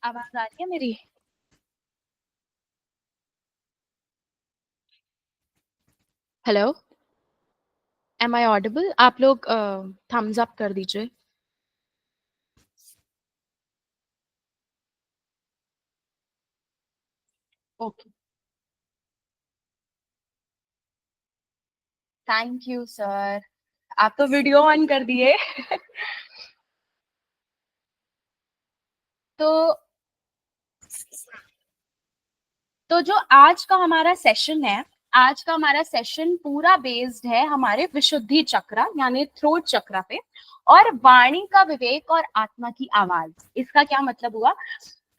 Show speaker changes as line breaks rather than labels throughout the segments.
आवाज आ रही है मेरी? Hello, am I audible? आप लोग थम्स अप कर दीजिए। Okay, thank you sir. आप तो वीडियो ऑन कर दिए। तो जो आज का हमारा सेशन है, आज का हमारा सेशन पूरा बेस्ड है हमारे विशुद्धि चक्र यानी थ्रोट चक्र पे, और वाणी का विवेक और आत्मा की आवाज। इसका क्या मतलब हुआ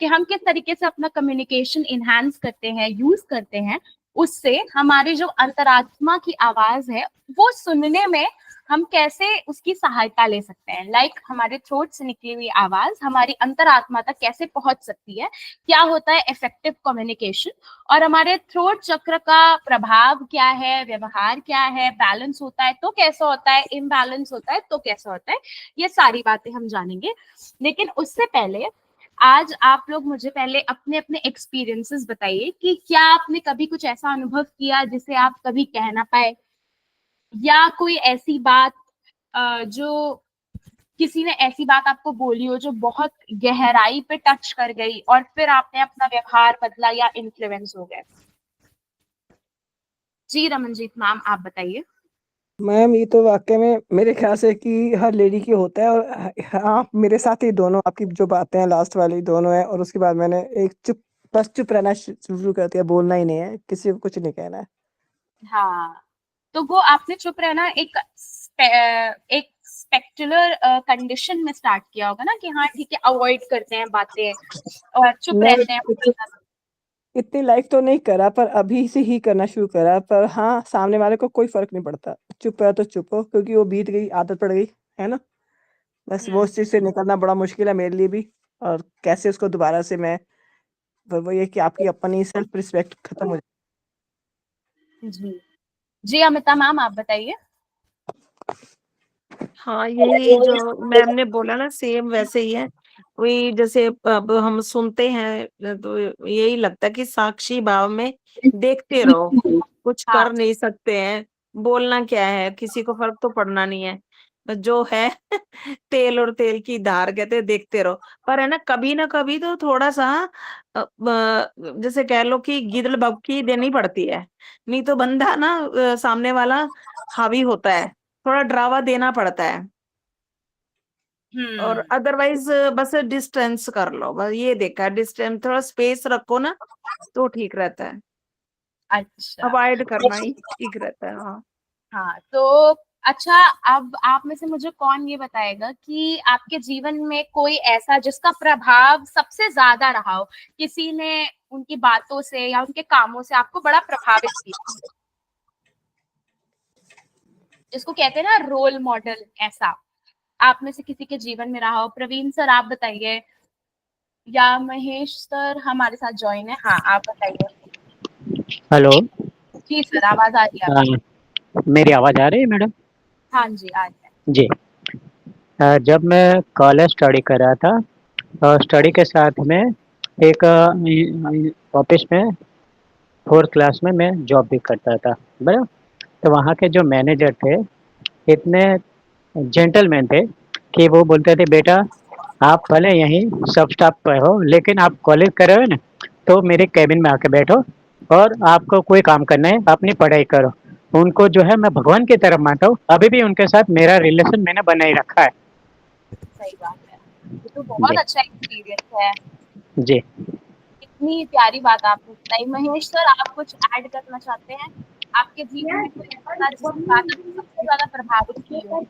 कि हम किस तरीके से अपना कम्युनिकेशन इनहेंस करते हैं, यूज करते हैं, उससे हमारी जो अंतरात्मा की आवाज है वो सुनने में हम कैसे उसकी सहायता ले सकते हैं। लाइक हमारे थ्रोट से निकली हुई आवाज हमारी अंतरात्मा तक कैसे पहुंच सकती है, क्या होता है इफेक्टिव कम्युनिकेशन, और हमारे थ्रोट चक्र का प्रभाव क्या है, व्यवहार क्या है, बैलेंस होता है तो कैसा होता है, इम्बैलेंस होता है तो कैसा होता है, ये सारी बातें हम जानेंगे। लेकिन उससे पहले आज आप लोग मुझे पहले अपने अपने एक्सपीरियंसेस बताइए कि क्या आपने कभी कुछ ऐसा अनुभव किया जिसे आप कभी कह ना पाए, या कोई ऐसी बात जो किसी ने ऐसी बात आपको बोली हो जो बहुत गहराई पे टच कर गई और फिर आपने अपना व्यवहार बदला या इन्फ्लुएंस हो गए। जी रमनजीत मैम, आप बताइए।
मैम ये तो वाकई में मेरे ख्याल से कि हर लेडी की होता है। और हाँ, मेरे साथ ही दोनों आपकी जो बातें हैं लास्ट वाली दोनों है। और उसके बाद मैंने एक बस चुप रहना शुरू कर दिया, बोलना ही नहीं है, किसी को कुछ नहीं कहना है।
हाँ, तो वो आपने चुप रहना एक स्पेक्टुलर कंडीशन में स्टार्ट किया होगा ना, कि हाँ ठीक है, अवॉइड करते हैं बातें और चुप
नहीं,
रहते हैं।
इतनी लाइफ तो नहीं करा, पर अभी से ही करना शुरू करा। पर हाँ, सामने वाले को कोई फर्क नहीं पड़ता, चुप है तो चुप हो, क्योंकि वो बीत गई, आदत पड़ गई, है ना। बस वो
हम्म।
उस चीज से निकलना बड़ा मुश्किल है मेरे लिए भी। और कैसे उसको दोबारा से मैं, पर वो ये कि आपकी अपनी सेल्फ रिस्पेक्ट खत्म हो
जी जी, अमिता मैम आप बताइए।
हाँ, यही जो मैम ने बोला ना सेम वैसे ही है। वही जैसे अब हम सुनते हैं तो यही लगता है कि साक्षी भाव में देखते रहो, कुछ
हाँ।
कर नहीं सकते हैं। बोलना क्या है, किसी को फर्क तो पड़ना नहीं है। बस जो है तेल और तेल की धार कहते हैं, देखते रहो। पर है ना कभी तो थोड़ा सा जैसे कह लो कि गिदड़ बबकी देनी पड़ती है। नहीं तो बंदा ना सामने वाला हावी होता है, थोड़ा ड्रावा देना पड़ता है। और
हम्म।
अदरवाइज बस डिस्टेंस कर लो, बस ये देखा, डिस्टेंस थोड़ा स्पेस रखो ना तो ठीक रहता है।
अच्छा।
अवॉइड करना ही ठीक रहता है। हाँ,
हाँ तो अच्छा, अब आप में से मुझे कौन ये बताएगा कि आपके जीवन में कोई ऐसा जिसका प्रभाव सबसे ज्यादा रहा हो, किसी ने उनकी बातों से या उनके कामों से आपको बड़ा प्रभावित किया, जिसको कहते हैं ना रोल मॉडल, ऐसा आप में से किसी के जीवन में रहा हो। प्रवीण सर आप बताइए, या महेश सर हमारे साथ ज्वाइन है। हाँ आप बताइए।
हेलो।
जी सर, आवाज आ रही है आपकी।
मेरी आवाज़ आ रही है मैडम?
हाँ जी, आ रही है।
जी। जब मैं कॉलेज स्टडी कर रहा था, स्टडी के साथ में एक ऑफिस में फोर्थ क्लास में मैं जॉब भी करता था, बराबर। तो वहाँ के जो मैनेजर थे, इतने जेंटलमैन थे कि वो बोलते थे, बेटा आप भले यहीं सब स्टाफ पे हो, लेकिन आप कॉलेज कर रहे हो ना, तो मेरे कैबिन में आके बैठो और आपको कोई काम करना है, अपनी पढ़ाई करो। उनको जो है मैं भगवान की तरफ मानता हूँ, अभी भी उनके साथ मेरा रिलेशन मैंने बनाए रखा है।
सही बात है, ये तो बहुत
जी।
अच्छा एक्सपीरियंस है।
जी।
इतनी प्यारी बात आपने बताई। महेश सर आप कुछ ऐड करना चाहते हैं? आपके जीवन में कोई ऐसा जिसकी बात आपको सबसे ज्यादा प्रभावित की हो?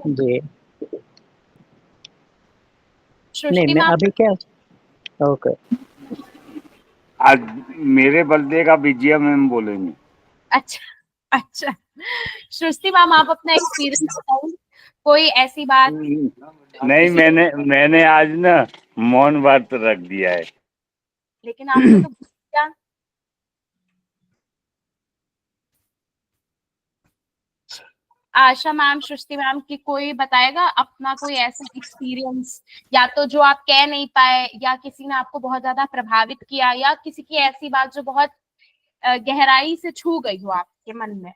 जी। नहीं,
सृष्टि
मैं
मैम।
अभी क्या, ओके।
आज मेरे बर्थडे का विजया मैम बोलेंगे।
अच्छा अच्छा, सृष्टि मैम आप अपना एक्सपीरियंस बताइए, कोई ऐसी बात
नहीं,
किसी,
मैंने आज ना मौन व्रत रख दिया है।
लेकिन आपने तो क्या, आशा मैम, सृष्टि मैम की कोई बताएगा अपना कोई ऐसा एक्सपीरियंस, या तो जो आप कह नहीं पाए, या किसी ने आपको बहुत ज्यादा प्रभावित किया, या किसी की ऐसी बात जो बहुत गहराई से छू गई हो आपके मन में।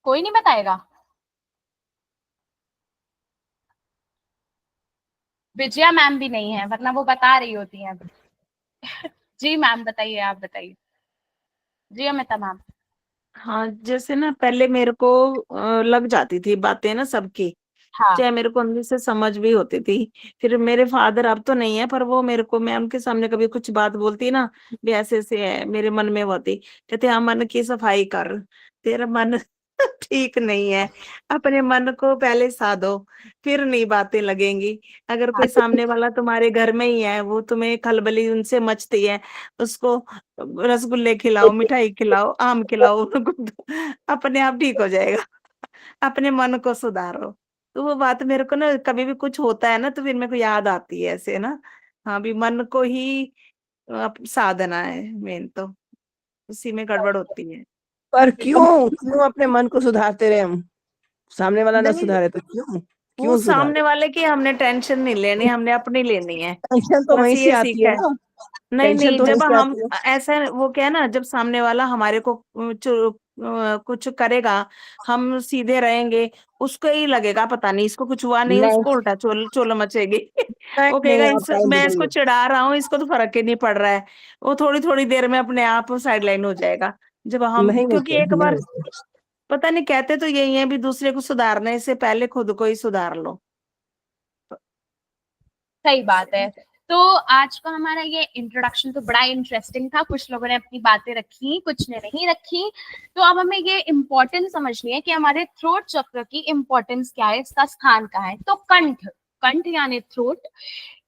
कोई नहीं बताएगा? विजया मैम भी नहीं है, वरना वो बता रही होती हैं अभी। जी मैम बताइए, आप बताइए। जी अमिता मैम।
हाँ, जैसे ना पहले मेरे को लग जाती थी बातें ना सबकी,
हाँ।
चाहे मेरे को अंदर से समझ भी होती थी। फिर मेरे फादर अब तो नहीं है, पर वो मेरे को, मैं उनके सामने कभी कुछ बात बोलती ना, भी ऐसे ऐसे है, मेरे मन में वो होती, कहते हाँ मन की सफाई कर, तेरा मन ठीक नहीं है, अपने मन को पहले साधो, फिर नई बातें लगेंगी। अगर कोई सामने वाला तुम्हारे घर में ही है, वो तुम्हें खलबली उनसे मचती है, उसको रसगुल्ले खिलाओ, मिठाई खिलाओ, आम खिलाओ, उनको अपने आप ठीक हो जाएगा। अपने मन को सुधारो। तो वो बात मेरे को ना, कभी भी कुछ होता है ना, तो फिर मेरे को याद आती है ऐसे ना। हाँ भी, मन को ही साधना है मेन तो, उसी में गड़बड़ होती है।
पर क्यों क्यों अपने मन को सुधारते रहे हम? सामने वाला ना
नहीं,
सुधारे तो क्यों?
वो
क्यों
सामने
सुधारे?
वाले की हमने टेंशन नहीं लेनी, हमने अपनी लेनी है।
टेंशन तो
बस
वहीं से
ये
आती
सीखा
है
है।
ना।
नहीं
टेंशन
नहीं,
तो वहीं
जब
से
हम
आती है।
ऐसा, वो क्या है ना, जब सामने वाला हमारे को कुछ करेगा, हम सीधे रहेंगे, उसको ही लगेगा पता नहीं इसको कुछ हुआ नहीं,
नहीं
उसको उल्टा चोल चोल मचेगी।
नहीं
वो
नहीं,
कहेगा
आप
इस,
टाइम
मैं इसको
बदलिए।
चिढ़ा रहा हूँ, इसको तो फर्क ही नहीं पड़ रहा है। वो थोड़ी थोड़ी देर में अपने आप साइडलाइन हो जाएगा। जब हम,
नहीं
क्योंकि
होते,
एक
नहीं
बार,
होते।
पता नहीं, कहते तो यही है भी, दूसरे को सुधारने से पहले खुद को ही सुधार लो।
सही बात है। तो आज का हमारा ये इंट्रोडक्शन तो बड़ा इंटरेस्टिंग था, कुछ लोगों ने अपनी बातें रखी, कुछ ने नहीं रखी। तो अब हमें ये इम्पोर्टेंस समझनी है कि हमारे थ्रोट चक्र की इम्पोर्टेंस क्या है, इसका स्थान कहाँ है। तो कंठ, कंठ यानी थ्रोट,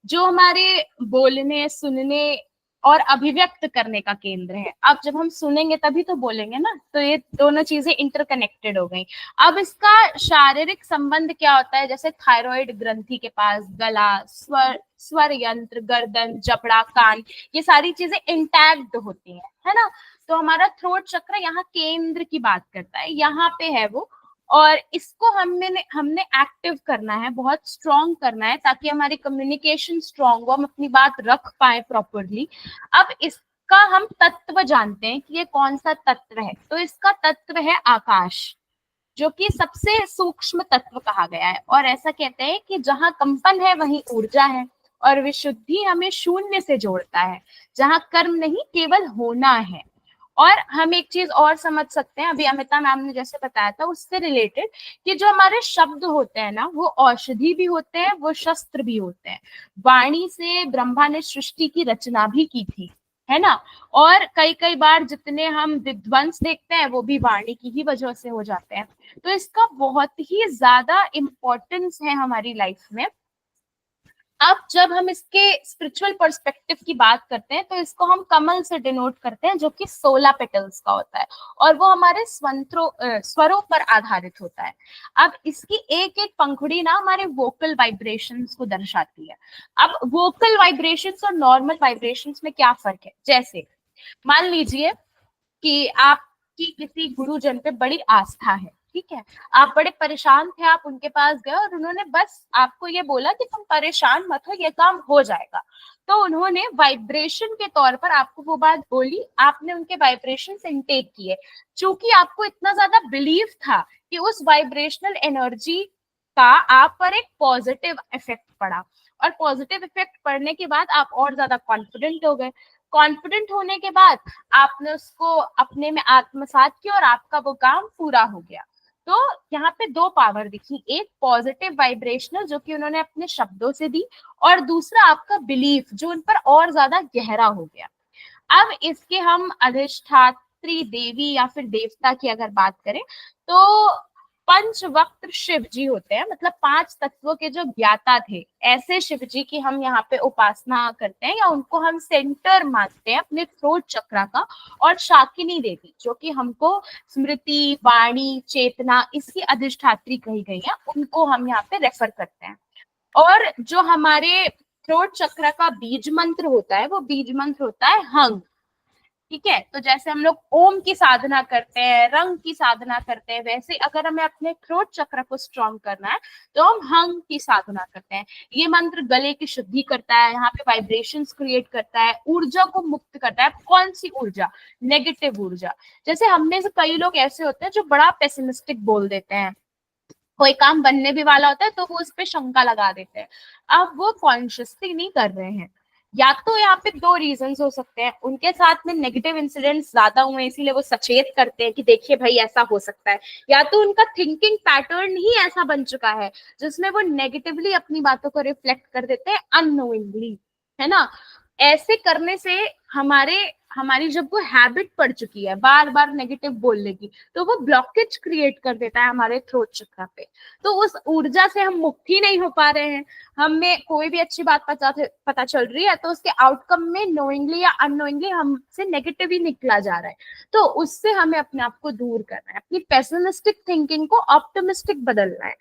जो हमारे बोलने, सुनने और अभिव्यक्त करने का केंद्र है। अब जब हम सुनेंगे तभी तो बोलेंगे ना, तो ये दोनों चीजें इंटरकनेक्टेड हो गई। अब इसका शारीरिक संबंध क्या होता है, जैसे थायराइड ग्रंथि के पास गला, स्वर यंत्र, गर्दन, जबड़ा, कान, ये सारी चीजें इंटैक्ट होती हैं, है ना। तो हमारा थ्रोट चक्र यहाँ केंद्र की बात करता है, यहाँ पे है वो। और इसको हमने हमने एक्टिव करना है, बहुत स्ट्रॉन्ग करना है, ताकि हमारी कम्युनिकेशन स्ट्रॉन्ग हो, हम अपनी बात रख पाए प्रॉपरली। अब इसका हम तत्व जानते हैं कि ये कौन सा तत्व है। तो इसका तत्व है आकाश, जो कि सबसे सूक्ष्म तत्व कहा गया है। और ऐसा कहते हैं कि जहां कंपन है वहीं ऊर्जा है, और विशुद्धि हमें शून्य से जोड़ता है, जहां कर्म नहीं केवल होना है। और हम एक चीज और समझ सकते हैं, अभी अमिता मैम ने जैसे बताया था उससे रिलेटेड, कि जो हमारे शब्द होते हैं ना, वो औषधि भी होते हैं, वो शस्त्र भी होते हैं। वाणी से ब्रह्मा ने सृष्टि की रचना भी की थी, है ना। और कई कई बार जितने हम विध्वंस देखते हैं, वो भी वाणी की ही वजह से हो जाते हैं। तो इसका बहुत ही ज्यादा इम्पोर्टेंस है हमारी लाइफ में। अब जब हम इसके स्पिरिचुअल पर्सपेक्टिव की बात करते हैं, तो इसको हम कमल से डिनोट करते हैं, जो कि 16 पेटल्स का होता है, और वो हमारे स्वरों पर आधारित होता है। अब इसकी एक एक पंखुड़ी ना हमारे वोकल वाइब्रेशंस को दर्शाती है। अब वोकल वाइब्रेशंस और नॉर्मल वाइब्रेशंस में क्या फर्क है, जैसे मान लीजिए कि आपकी किसी गुरुजन पे बड़ी आस्था है, ठीक है, आप बड़े परेशान थे, आप उनके पास गए और उन्होंने बस आपको ये बोला कि तुम परेशान मत हो, ये काम हो जाएगा। तो उन्होंने वाइब्रेशन के तौर पर आपको वो बात बोली, आपने उनके वाइब्रेशन इनटेक किए। चूंकि आपको इतना ज्यादा बिलीव था कि उस वाइब्रेशनल एनर्जी का आप पर एक पॉजिटिव इफेक्ट पड़ा, और पॉजिटिव इफेक्ट पड़ने के बाद आप और ज्यादा कॉन्फिडेंट हो गए। कॉन्फिडेंट होने के बाद आपने उसको अपने में आत्मसात किया, और आपका वो काम पूरा हो गया। तो यहाँ पे दो पावर दिखी, एक पॉजिटिव वाइब्रेशनल जो कि उन्होंने अपने शब्दों से दी, और दूसरा आपका बिलीफ जो उन पर और ज्यादा गहरा हो गया। अब इसके हम अधिष्ठात्री देवी या फिर देवता की अगर बात करें, तो पंचवक्त्र शिव जी होते हैं, मतलब 5 तत्वों के जो ज्ञाता थे, ऐसे शिव जी की हम यहाँ पे उपासना करते हैं, या उनको हम सेंटर मानते हैं अपने थ्रोट चक्रा का। और शाकिनी देवी जो कि हमको स्मृति, वाणी, चेतना, इसकी अधिष्ठात्री कही गई है, उनको हम यहाँ पे रेफर करते हैं। और जो हमारे थ्रोट चक्र का बीज मंत्र होता है, वो बीज मंत्र होता है हंग। ठीक है, तो जैसे हम लोग ओम की साधना करते हैं, रंग की साधना करते हैं, वैसे अगर हमें अपने थ्रोट चक्र को स्ट्रॉन्ग करना है तो हम हंग की साधना करते हैं। ये मंत्र गले की शुद्धि करता है, यहाँ पे वाइब्रेशंस क्रिएट करता है, ऊर्जा को मुक्त करता है। कौन सी ऊर्जा? नेगेटिव ऊर्जा। जैसे हम में से कई लोग ऐसे होते हैं जो बड़ा पेसिमिस्टिक बोल देते हैं, कोई काम बनने भी वाला होता है तो वो उस पर शंका लगा देते हैं। अब वो कॉन्शियसली नहीं कर रहे हैं। या तो यहाँ पे 2 रीजंस हो सकते हैं, उनके साथ में नेगेटिव इंसिडेंट्स ज्यादा हुए इसीलिए वो सचेत करते हैं कि देखिए भाई ऐसा हो सकता है, या तो उनका थिंकिंग पैटर्न ही ऐसा बन चुका है जिसमें वो नेगेटिवली अपनी बातों को रिफ्लेक्ट कर देते हैं अननोइंगली, है ना। ऐसे करने से हमारी जब वो हैबिट पड़ चुकी है बार बार नेगेटिव बोलने की, तो वो ब्लॉकेज क्रिएट कर देता है हमारे थ्रोट चक्र पे। तो उस ऊर्जा से हम मुक्त ही नहीं हो पा रहे हैं। हमें कोई भी अच्छी बात पता चल रही है तो उसके आउटकम में नोइंगली या अननोइंगली हमसे नेगेटिव ही निकला जा रहा है। तो उससे हमें अपने आप को दूर करना है, अपनी पेसिमिस्टिक थिंकिंग को ऑप्टिमिस्टिक बदलना है।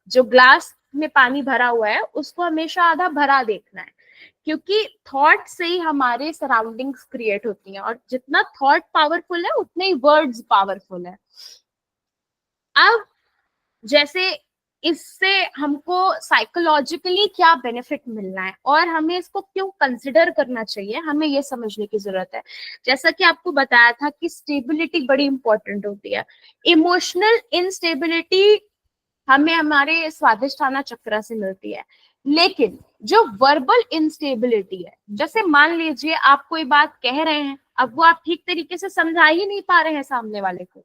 जो ग्लास में पानी भरा हुआ है उसको हमेशा आधा भरा देखना है, क्योंकि थॉट से ही हमारे सराउंडिंग्स क्रिएट होती हैं, और जितना थॉट पावरफुल है उतने ही वर्ड्स पावरफुल है। अब जैसे इससे हमको साइकोलॉजिकली क्या बेनिफिट मिलना है और हमें इसको क्यों कंसिडर करना चाहिए, हमें ये समझने की जरूरत है। जैसा कि आपको बताया था कि स्टेबिलिटी बड़ी इंपॉर्टेंट होती है। इमोशनल इनस्टेबिलिटी हमें हमारे स्वादिष्ठाना चक्र से मिलती है, लेकिन जो वर्बल इंस्टेबिलिटी है, जैसे मान लीजिए आप कोई बात कह रहे हैं, अब वो आप ठीक तरीके से समझा ही नहीं पा रहे हैं सामने वाले को,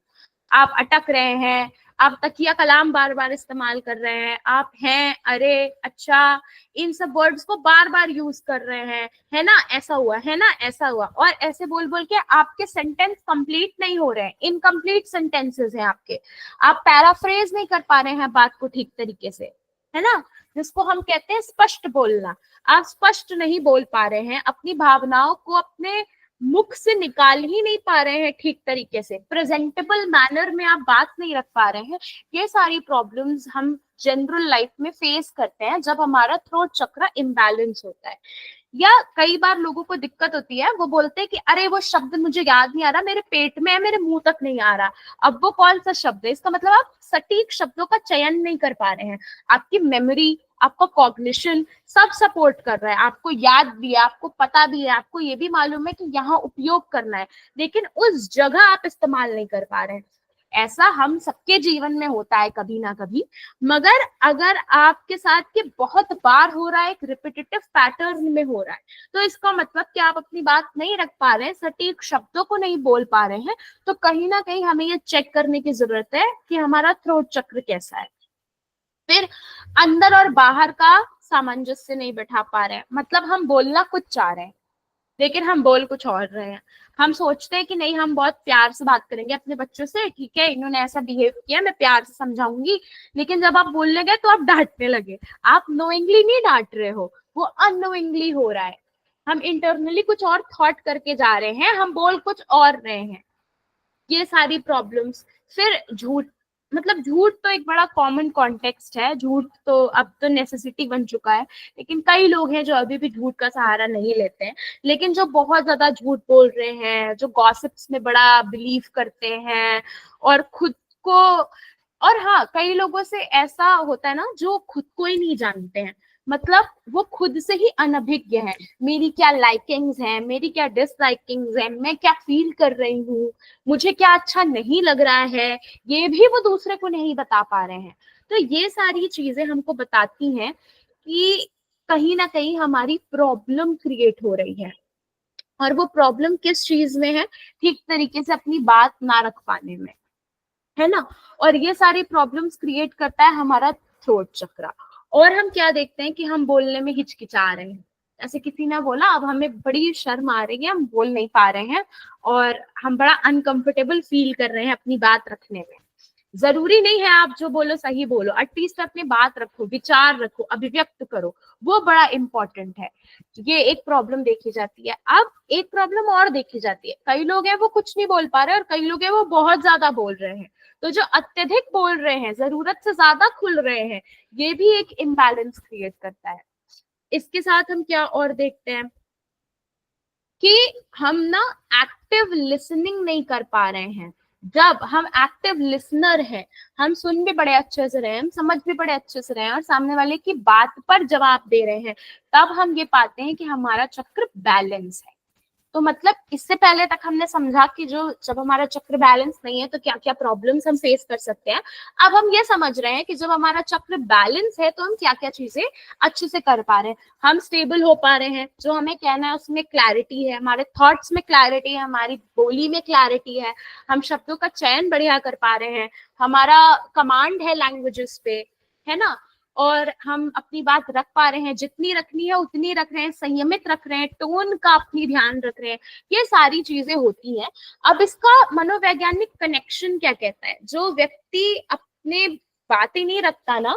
आप अटक रहे हैं, आप तकिया कलाम बार बार इस्तेमाल कर रहे हैं, आप हैं, अरे, अच्छा, इन सब वर्ड्स को बार बार यूज कर रहे हैं, है ना, ऐसा हुआ, है ना, ऐसा हुआ, और ऐसे बोल बोल के आपके सेंटेंस कंप्लीट नहीं हो रहे हैं, इनकम्प्लीट सेंटेंसेस हैं आपके, आप पैराफ्रेज नहीं कर पा रहे हैं बात को ठीक तरीके से, है ना, जिसको हम कहते हैं स्पष्ट बोलना। आप स्पष्ट नहीं बोल पा रहे हैं, अपनी भावनाओं को अपने मुख से निकाल ही नहीं पा रहे हैं ठीक तरीके से, प्रेजेंटेबल मैनर में आप बात नहीं रख पा रहे हैं। ये सारी प्रॉब्लम्स हम जनरल लाइफ में फेस करते हैं जब हमारा थ्रोट चक्र इम्बैलेंस होता है। या कई बार लोगों को दिक्कत होती है, वो बोलते हैं कि अरे वो शब्द मुझे याद नहीं आ रहा, मेरे पेट में है, मेरे मुंह तक नहीं आ रहा। अब वो कौन सा शब्द है? इसका मतलब आप सटीक शब्दों का चयन नहीं कर पा रहे हैं। आपकी मेमोरी, आपका कॉग्निशन सब सपोर्ट कर रहा है, आपको याद भी है, आपको पता भी है, आपको ये भी मालूम है कि यहाँ उपयोग करना है, लेकिन उस जगह आप इस्तेमाल नहीं कर पा रहे हैं। ऐसा हम सबके जीवन में होता है कभी ना कभी, मगर अगर आपके साथ ये बहुत बार हो रहा है, एक रिपीटेटिव पैटर्न में हो रहा है, तो इसका मतलब कि आप अपनी बात नहीं रख पा रहे हैं, सटीक शब्दों को नहीं बोल पा रहे हैं। तो कहीं ना कहीं हमें ये चेक करने की जरूरत है कि हमारा थ्रोट चक्र कैसा है। फिर अंदर और बाहर का सामंजस्य नहीं बैठा पा रहे हैं, मतलब हम बोलना कुछ चाह रहे हैं लेकिन हम बोल कुछ और रहे हैं। हम सोचते हैं कि नहीं, हम बहुत प्यार से बात करेंगे अपने बच्चों से, ठीक है इन्होंने ऐसा बिहेव किया, मैं प्यार से समझाऊंगी, लेकिन जब आप बोलने गए तो आप डांटने लगे। आप नोइंगली नहीं डांट रहे हो, वो अननोइंगली हो रहा है। हम इंटरनली कुछ और थॉट करके जा रहे हैं, हम बोल कुछ और रहे हैं। ये सारी प्रॉब्लम्स। फिर झूठ, मतलब झूठ तो एक बड़ा कॉमन कॉन्टेक्स्ट है, झूठ तो अब तो नेसेसिटी बन चुका है, लेकिन कई लोग हैं जो अभी भी झूठ का सहारा नहीं लेते हैं। लेकिन जो बहुत ज्यादा झूठ बोल रहे हैं, जो गॉसिप्स में बड़ा बिलीव करते हैं और खुद को, और हाँ, कई लोगों से ऐसा होता है ना जो खुद को ही नहीं जानते हैं, मतलब वो खुद से ही अनभिज्ञ है। मेरी क्या लाइकिंग्स हैं, मेरी क्या डिसलाइकिंग्स हैं, मैं क्या फील कर रही हूँ, मुझे क्या अच्छा नहीं लग रहा है, ये भी वो दूसरे को नहीं बता पा रहे हैं। तो ये सारी चीजें हमको बताती हैं कि कहीं ना कहीं हमारी प्रॉब्लम क्रिएट हो रही है, और वो प्रॉब्लम किस चीज में है? ठीक तरीके से अपनी बात ना रख पाने में, है ना। और ये सारी प्रॉब्लम्स क्रिएट करता है हमारा थ्रोट चक्र। और हम क्या देखते हैं कि हम बोलने में हिचकिचा रहे हैं, जैसे किसी ने बोला, अब हमें बड़ी शर्म आ रही है, हम बोल नहीं पा रहे हैं और हम बड़ा अनकंफर्टेबल फील कर रहे हैं अपनी बात रखने में। जरूरी नहीं है आप जो बोलो सही बोलो, एटलीस्ट अपनी बात रखो, विचार रखो, अभिव्यक्त करो, वो बड़ा इंपॉर्टेंट है। ये एक प्रॉब्लम देखी जाती है। अब एक प्रॉब्लम और देखी जाती है, कई लोग हैं वो कुछ नहीं बोल पा रहे और कई लोग हैं वो बहुत ज्यादा बोल रहे हैं। तो जो अत्यधिक बोल रहे हैं, जरूरत से ज्यादा खुल रहे हैं, ये भी एक इम्बैलेंस क्रिएट करता है। इसके साथ हम क्या और देखते हैं कि हम ना एक्टिव लिसनिंग नहीं कर पा रहे हैं। जब हम एक्टिव लिसनर हैं, हम सुन भी बड़े अच्छे से रहे हैं, हम समझ भी बड़े अच्छे से रहे हैं और सामने वाले की बात पर जवाब दे रहे हैं, तब हम ये पाते हैं कि हमारा चक्र बैलेंस है। तो मतलब इससे पहले तक हमने समझा कि जो जब हमारा चक्र बैलेंस नहीं है तो क्या क्या प्रॉब्लम्स हम फेस कर सकते हैं। अब हम ये समझ रहे हैं कि जब हमारा चक्र बैलेंस है तो हम क्या क्या चीजें अच्छे से कर पा रहे हैं, हम स्टेबल हो पा रहे हैं, जो हमें कहना है उसमें क्लैरिटी है, हमारे थॉट्स में क्लैरिटी है, हमारी बोली में क्लैरिटी है, हम शब्दों का चयन बढ़िया कर पा रहे हैं, हमारा कमांड है लैंग्वेजेस पे, है ना, और हम अपनी बात रख पा रहे हैं, जितनी रखनी है उतनी रख रहे हैं, संयमित रख रहे हैं, टोन का अपनी ध्यान रख रहे हैं, ये सारी चीजें होती हैं। अब इसका मनोवैज्ञानिक कनेक्शन क्या कहता है? जो व्यक्ति अपने बातें नहीं रखता ना,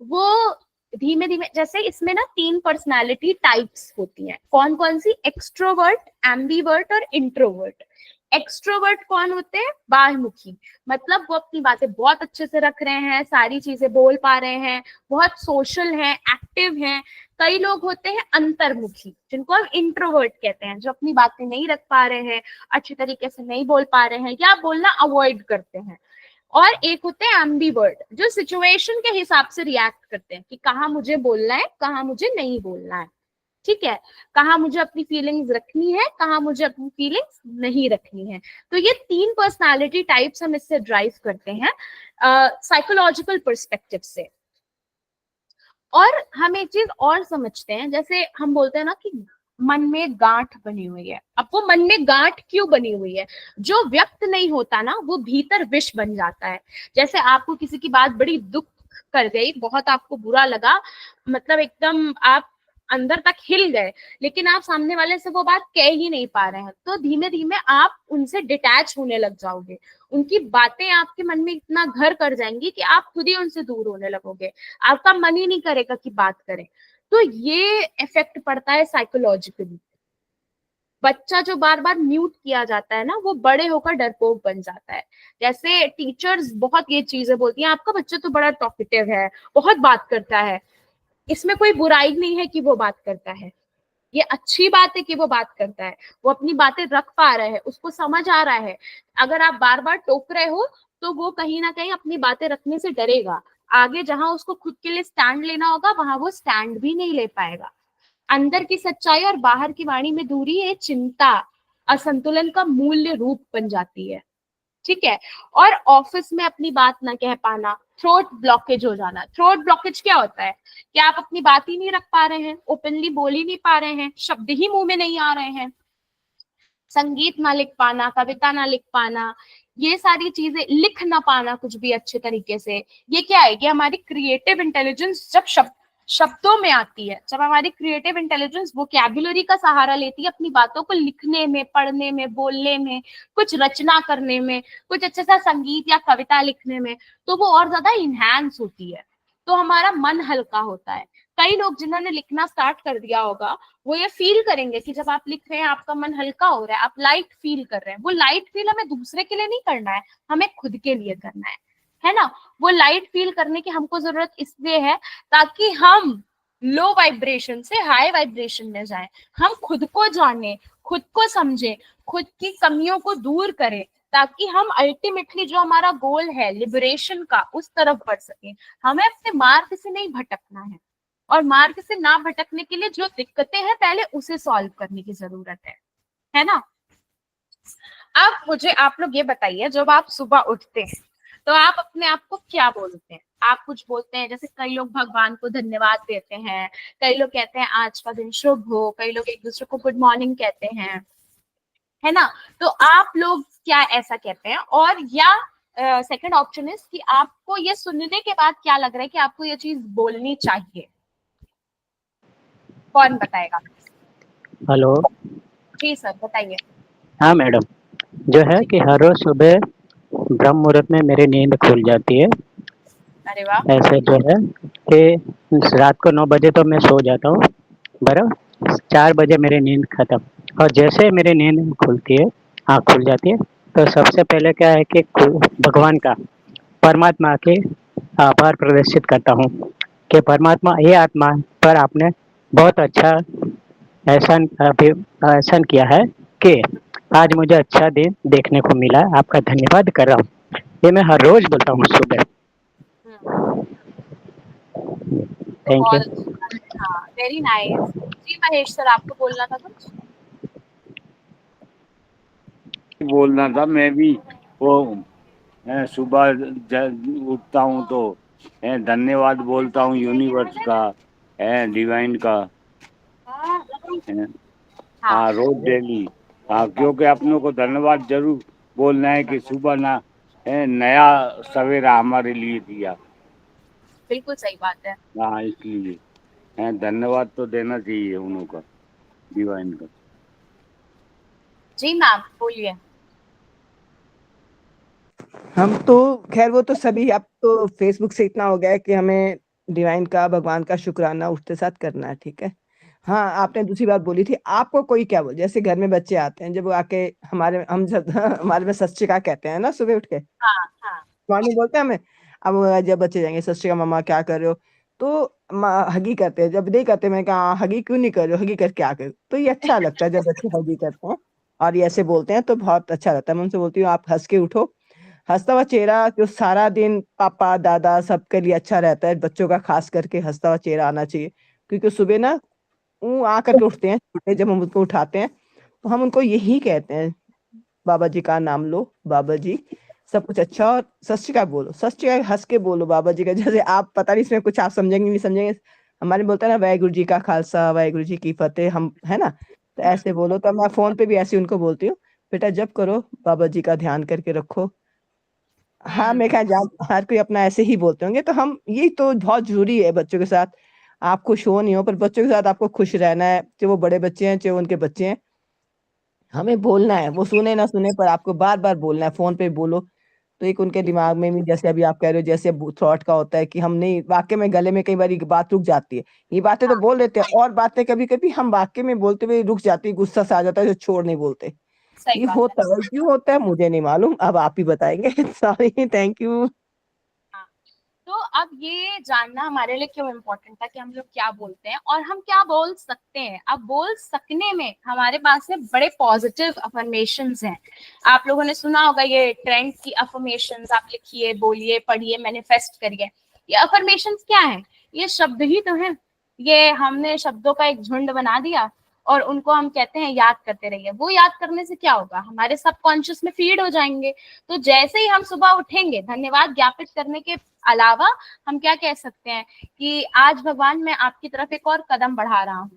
वो धीमे धीमे, जैसे इसमें ना 3 पर्सनालिटी टाइप्स होती हैं। कौन कौन सी? एक्सट्रोवर्ट, एम्बीवर्ट और इंट्रोवर्ट। एक्सट्रोवर्ट कौन होते हैं? बाह्यमुखी, मतलब वो अपनी बातें बहुत अच्छे से रख रहे हैं, सारी चीजें बोल पा रहे हैं, बहुत सोशल हैं, एक्टिव हैं। कई लोग होते हैं अंतर्मुखी, जिनको हम इंट्रोवर्ट कहते हैं, जो अपनी बातें नहीं रख पा रहे हैं, अच्छी तरीके से नहीं बोल पा रहे हैं या बोलना अवॉइड करते हैं। और एक होते हैं एम्बीवर्ट, जो सिचुएशन के हिसाब से रिएक्ट करते हैं कि कहाँ मुझे बोलना है, कहाँ मुझे नहीं बोलना है, ठीक है, कहाँ मुझे अपनी फीलिंग्स रखनी है, कहाँ मुझे अपनी फीलिंग्स नहीं रखनी है। तो ये 3 पर्सनालिटी टाइप्स हम इससे ड्राइव करते हैं साइकोलॉजिकल पर्सपेक्टिव से। और हम एक चीज और समझते हैं, जैसे हम बोलते हैं ना कि मन में गांठ बनी हुई है। अब वो मन में गांठ क्यों बनी हुई है? जो व्यक्त नहीं होता ना, वो भीतर विष बन जाता है। जैसे आपको किसी की बात बड़ी दुख कर गई, बहुत आपको बुरा लगा, मतलब एकदम आप अंदर तक हिल गए, लेकिन आप सामने वाले से वो बात कह ही नहीं पा रहे हैं, तो धीमे धीमे आप उनसे डिटैच होने लग जाओगे। उनकी बातें आपके मन में इतना घर कर जाएंगी कि आप खुद ही उनसे दूर होने लगोगे, आपका मन ही नहीं करेगा कि बात करें। तो ये इफेक्ट पड़ता है साइकोलॉजिकली। बच्चा जो बार बार म्यूट किया जाता है ना, वो बड़े होकर डरपोक बन जाता है। जैसे टीचर्स बहुत ये चीजें बोलती हैं, आपका बच्चा तो बड़ा टॉकेटिव है, बहुत बात करता है। इसमें कोई बुराई नहीं है कि वो बात करता है, ये अच्छी बात है कि वो बात करता है, वो अपनी बातें रख पा रहा है, उसको समझ आ रहा है। अगर आप बार बार टोक रहे हो तो वो कहीं ना कहीं अपनी बातें रखने से डरेगा, आगे जहां उसको खुद के लिए स्टैंड लेना होगा वहां वो स्टैंड भी नहीं ले पाएगा। अंदर की सच्चाई और बाहर की वाणी में दूरी, ये चिंता, असंतुलन का मूल्य रूप बन जाती है, ठीक है। और ऑफिस में अपनी बात ना कह पाना, थ्रोट ब्लॉकेज हो जाना। थ्रोट ब्लॉकेज क्या होता है? कि आप अपनी बात ही नहीं रख पा रहे हैं, ओपनली बोल ही नहीं पा रहे हैं, शब्द ही मुंह में नहीं आ रहे हैं, संगीत ना लिख पाना, कविता ना लिख पाना, ये सारी चीजें, लिख ना पाना कुछ भी अच्छे तरीके से। ये क्या है? ये हमारी क्रिएटिव इंटेलिजेंस जब शब्दों में आती है, जब हमारी क्रिएटिव इंटेलिजेंस वोकैबुलरी का सहारा लेती है अपनी बातों को लिखने में, पढ़ने में, बोलने में, कुछ रचना करने में, कुछ अच्छे सा संगीत या कविता लिखने में, तो वो और ज्यादा इनहैंस होती है। तो हमारा मन हल्का होता है। कई लोग जिन्होंने लिखना स्टार्ट कर दिया होगा, वो ये फील करेंगे कि जब आप लिख रहे हैं आपका मन हल्का हो रहा है, आप लाइट फील कर रहे हैं। वो लाइट फील हमें दूसरे के लिए नहीं करना है, हमें खुद के लिए करना है ना। वो लाइट फील करने की हमको जरूरत इसलिए है ताकि हम लो वाइब्रेशन से हाई वाइब्रेशन में जाएं, हम खुद को जाने, खुद को समझें, खुद की कमियों को दूर करें, ताकि हम अल्टीमेटली जो हमारा गोल है लिबरेशन का, उस तरफ बढ़ सकें। हमें अपने मार्ग से नहीं भटकना है, और मार्ग से ना भटकने के लिए जो दिक्कतें हैं पहले उसे सॉल्व करने की जरूरत है ना। अब मुझे आप लोग ये बताइए, जब आप सुबह उठते हैं तो आप अपने आप को क्या बोलते हैं? आप कुछ बोलते हैं, जैसे कई लोग भगवान को धन्यवाद देते हैं, कई लोग कहते हैं आज का दिन शुभ हो, कई लोग एक दूसरे को गुड मॉर्निंग कहते हैं, है ना। तो आप लोग क्या ऐसा कहते हैं? और या सेकंड ऑप्शन इज कि आपको ये सुनने के बाद क्या लग रहा है कि आपको ये चीज बोलनी चाहिए? कौन बताएगा?
हेलो।
जी सर बताइए।
हाँ मैडम, जो है कि हर रोज सुबह ब्रह्म मुहूर्त में मेरी नींद खुल जाती है।
अरे वाह।
ऐसे जो है कि रात को 9 बजे तो मैं सो जाता हूँ, बराबर 4 बजे मेरी नींद खत्म। और जैसे मेरी नींद खुलती है, आँख खुल जाती है, तो सबसे पहले क्या है कि भगवान का, परमात्मा के आभार प्रदर्शित करता हूँ कि परमात्मा, ये आत्मा पर आपने बहुत अच्छा एहसान एहसान किया है कि आज मुझे अच्छा दिन देखने को मिला, आपका धन्यवाद कर रहा हूँ। ये मैं हर रोज बोलता हूँ सुबह।
हम्म, तो
थैंक यू।
बहुत अच्छी बात है। हाँ, वेरी नाइस। जी महेश सर, आपको बोलना था कुछ?
बोलना था मैं भी। वो सुबह उठता हूँ तो धन्यवाद बोलता हूँ यूनिवर्स का, डिवाइन का। है,
हाँ,
हाँ, रोज डेली। हाँ, क्योंकि अपनों को धन्यवाद जरूर बोलना है कि सुबह ना नया सवेरा हमारे लिए दिया।
बिल्कुल सही बात है।
हाँ, इसलिए धन्यवाद तो देना चाहिए उन्हों का, डिवाइन का।
जी मैम बोलिए।
हम तो खैर वो तो सभी अब तो फेसबुक से इतना हो गया है कि हमें डिवाइन का, भगवान का शुक्राना उठते साथ करना है, ठीक है। हाँ, आपने दूसरी बात बोली थी, आपको कोई क्या बोले, जैसे घर में बच्चे आते हैं, जब वो आके हमारे हम जब हमारे में सत श्री अकाल कहते हैं ना सुबह उठ के,
हाँ हाँ।
मॉर्निंग बोलते हैं हमें। अब जब बच्चे जाएंगे सत श्री अकाल मम्मा क्या कर रहे हो, तो हगी करते हैं, जब नहीं करते मैं कहा हगी क्यों नहीं कर रहे हो, हगी कर क्या कर, तो ये अच्छा लगता है जब बच्चे हगी करते हैं और ये ऐसे बोलते हैं तो बहुत अच्छा लगता है। मैं उनसे बोलती हूँ आप हंस के उठो, हंसता हुआ चेहरा जो सारा दिन पापा दादा सबके लिए अच्छा रहता है, बच्चों का खास करके हंसता हुआ चेहरा आना चाहिए, क्योंकि सुबह ना वो आ करके उठते हैं छोटे, जब हम उनको उठाते हैं तो हम उनको यही कहते हैं, बाबा जी का नाम लो, बाबा जी सब कुछ अच्छा, और सत श्री अकाल बोलो, सत श्री अकाल हंस के बोलो बाबा जी का, जैसे आप पता नहीं इसमें कुछ आप समझेंगे नहीं समझेंगे, हमारे बोलते हैं ना वाहेगुरु जी का खालसा वाहेगुरु जी की फतेह, हम है ना, तो ऐसे बोलो। तो मैं फोन पे भी ऐसे उनको बोलती हूँ, बेटा जब करो बाबा जी का ध्यान करके रखो। हाँ,
हम्म।
मैं कहा जान हर कोई अपना ऐसे ही बोलते होंगे, तो हम ये तो बहुत जरूरी है बच्चों के साथ, आप खुश हो नहीं हो पर बच्चों के साथ आपको खुश रहना है, चाहे वो बड़े बच्चे हैं चाहे वो उनके बच्चे हैं, हमें बोलना है, वो सुने ना सुने पर आपको बार बार बोलना है, फोन पे बोलो। तो एक उनके दिमाग में भी, जैसे अभी आप कह रहे हो, जैसे थॉट का होता है कि हम नहीं, वाक्य में गले में कई बार बात रुक जाती है, ये बातें तो बोल देते हैं, और बातें कभी कभी हम वाक्य में बोलते हुए रुक जाती है, गुस्सा सा आ जाता है जो छोड़ नहीं बोलते,
सही
ये
बात है।
होता है, क्यों होता है मुझे नहीं मालूम, अब आप ही बताएंगे। Sorry, thank you.
हाँ, तो अब ये जानना हमारे लिए क्यों इम्पोर्टेंट था कि हम लोग क्या बोलते हैं और हम क्या बोल सकते हैं। अब बोल सकने में हमारे पास में बड़े पॉजिटिव अफर्मेशंस हैं। आप लोगों ने सुना होगा ये ट्रेंड की अफर्मेशंस, आप लिखिए, बोलिए, पढ़िए, मैनिफेस्ट करिए। ये अफर्मेशंस क्या है? ये शब्द ही तो है। ये हमने शब्दों का एक झुंड बना दिया और उनको हम कहते हैं याद करते रहिए। वो याद करने से क्या होगा, हमारे सबकॉन्शियस में फीड हो जाएंगे। तो जैसे ही हम सुबह उठेंगे, धन्यवाद ज्ञापित करने के अलावा हम क्या कह सकते हैं कि आज भगवान मैं आपकी तरफ एक और कदम बढ़ा रहा हूँ,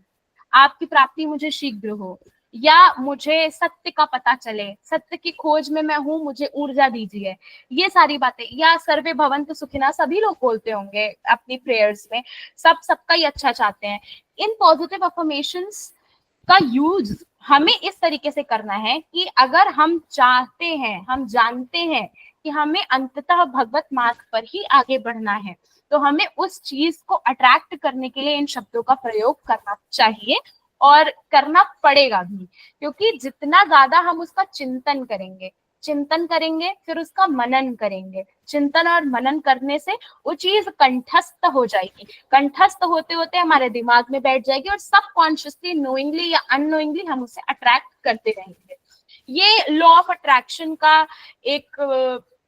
आपकी प्राप्ति मुझे शीघ्र हो, या मुझे सत्य का पता चले, सत्य की खोज में मैं हूँ, मुझे ऊर्जा दीजिए। ये सारी बातें, या सर्वे भवन्तु सुखिनः सभी लोग बोलते होंगे अपनी प्रेयर्स में, सब सबका ही अच्छा चाहते हैं। इन पॉजिटिव अफर्मेशंस का यूज हमें इस तरीके से करना है कि अगर हम चाहते हैं, हम जानते हैं कि हमें अंततः भगवत मार्ग पर ही आगे बढ़ना है, तो हमें उस चीज को अट्रैक्ट करने के लिए इन शब्दों का प्रयोग करना चाहिए और करना पड़ेगा भी। क्योंकि जितना ज्यादा हम उसका चिंतन करेंगे, फिर उसका मनन करेंगे, चिंतन और मनन करने से वो चीज कंठस्थ हो जाएगी, कंठस्थ होते होते हमारे दिमाग में बैठ जाएगी और सबकॉन्शियसली, नोइंगली या अननोइंगली हम उसे अट्रैक्ट करते रहेंगे। ये लॉ ऑफ अट्रैक्शन का एक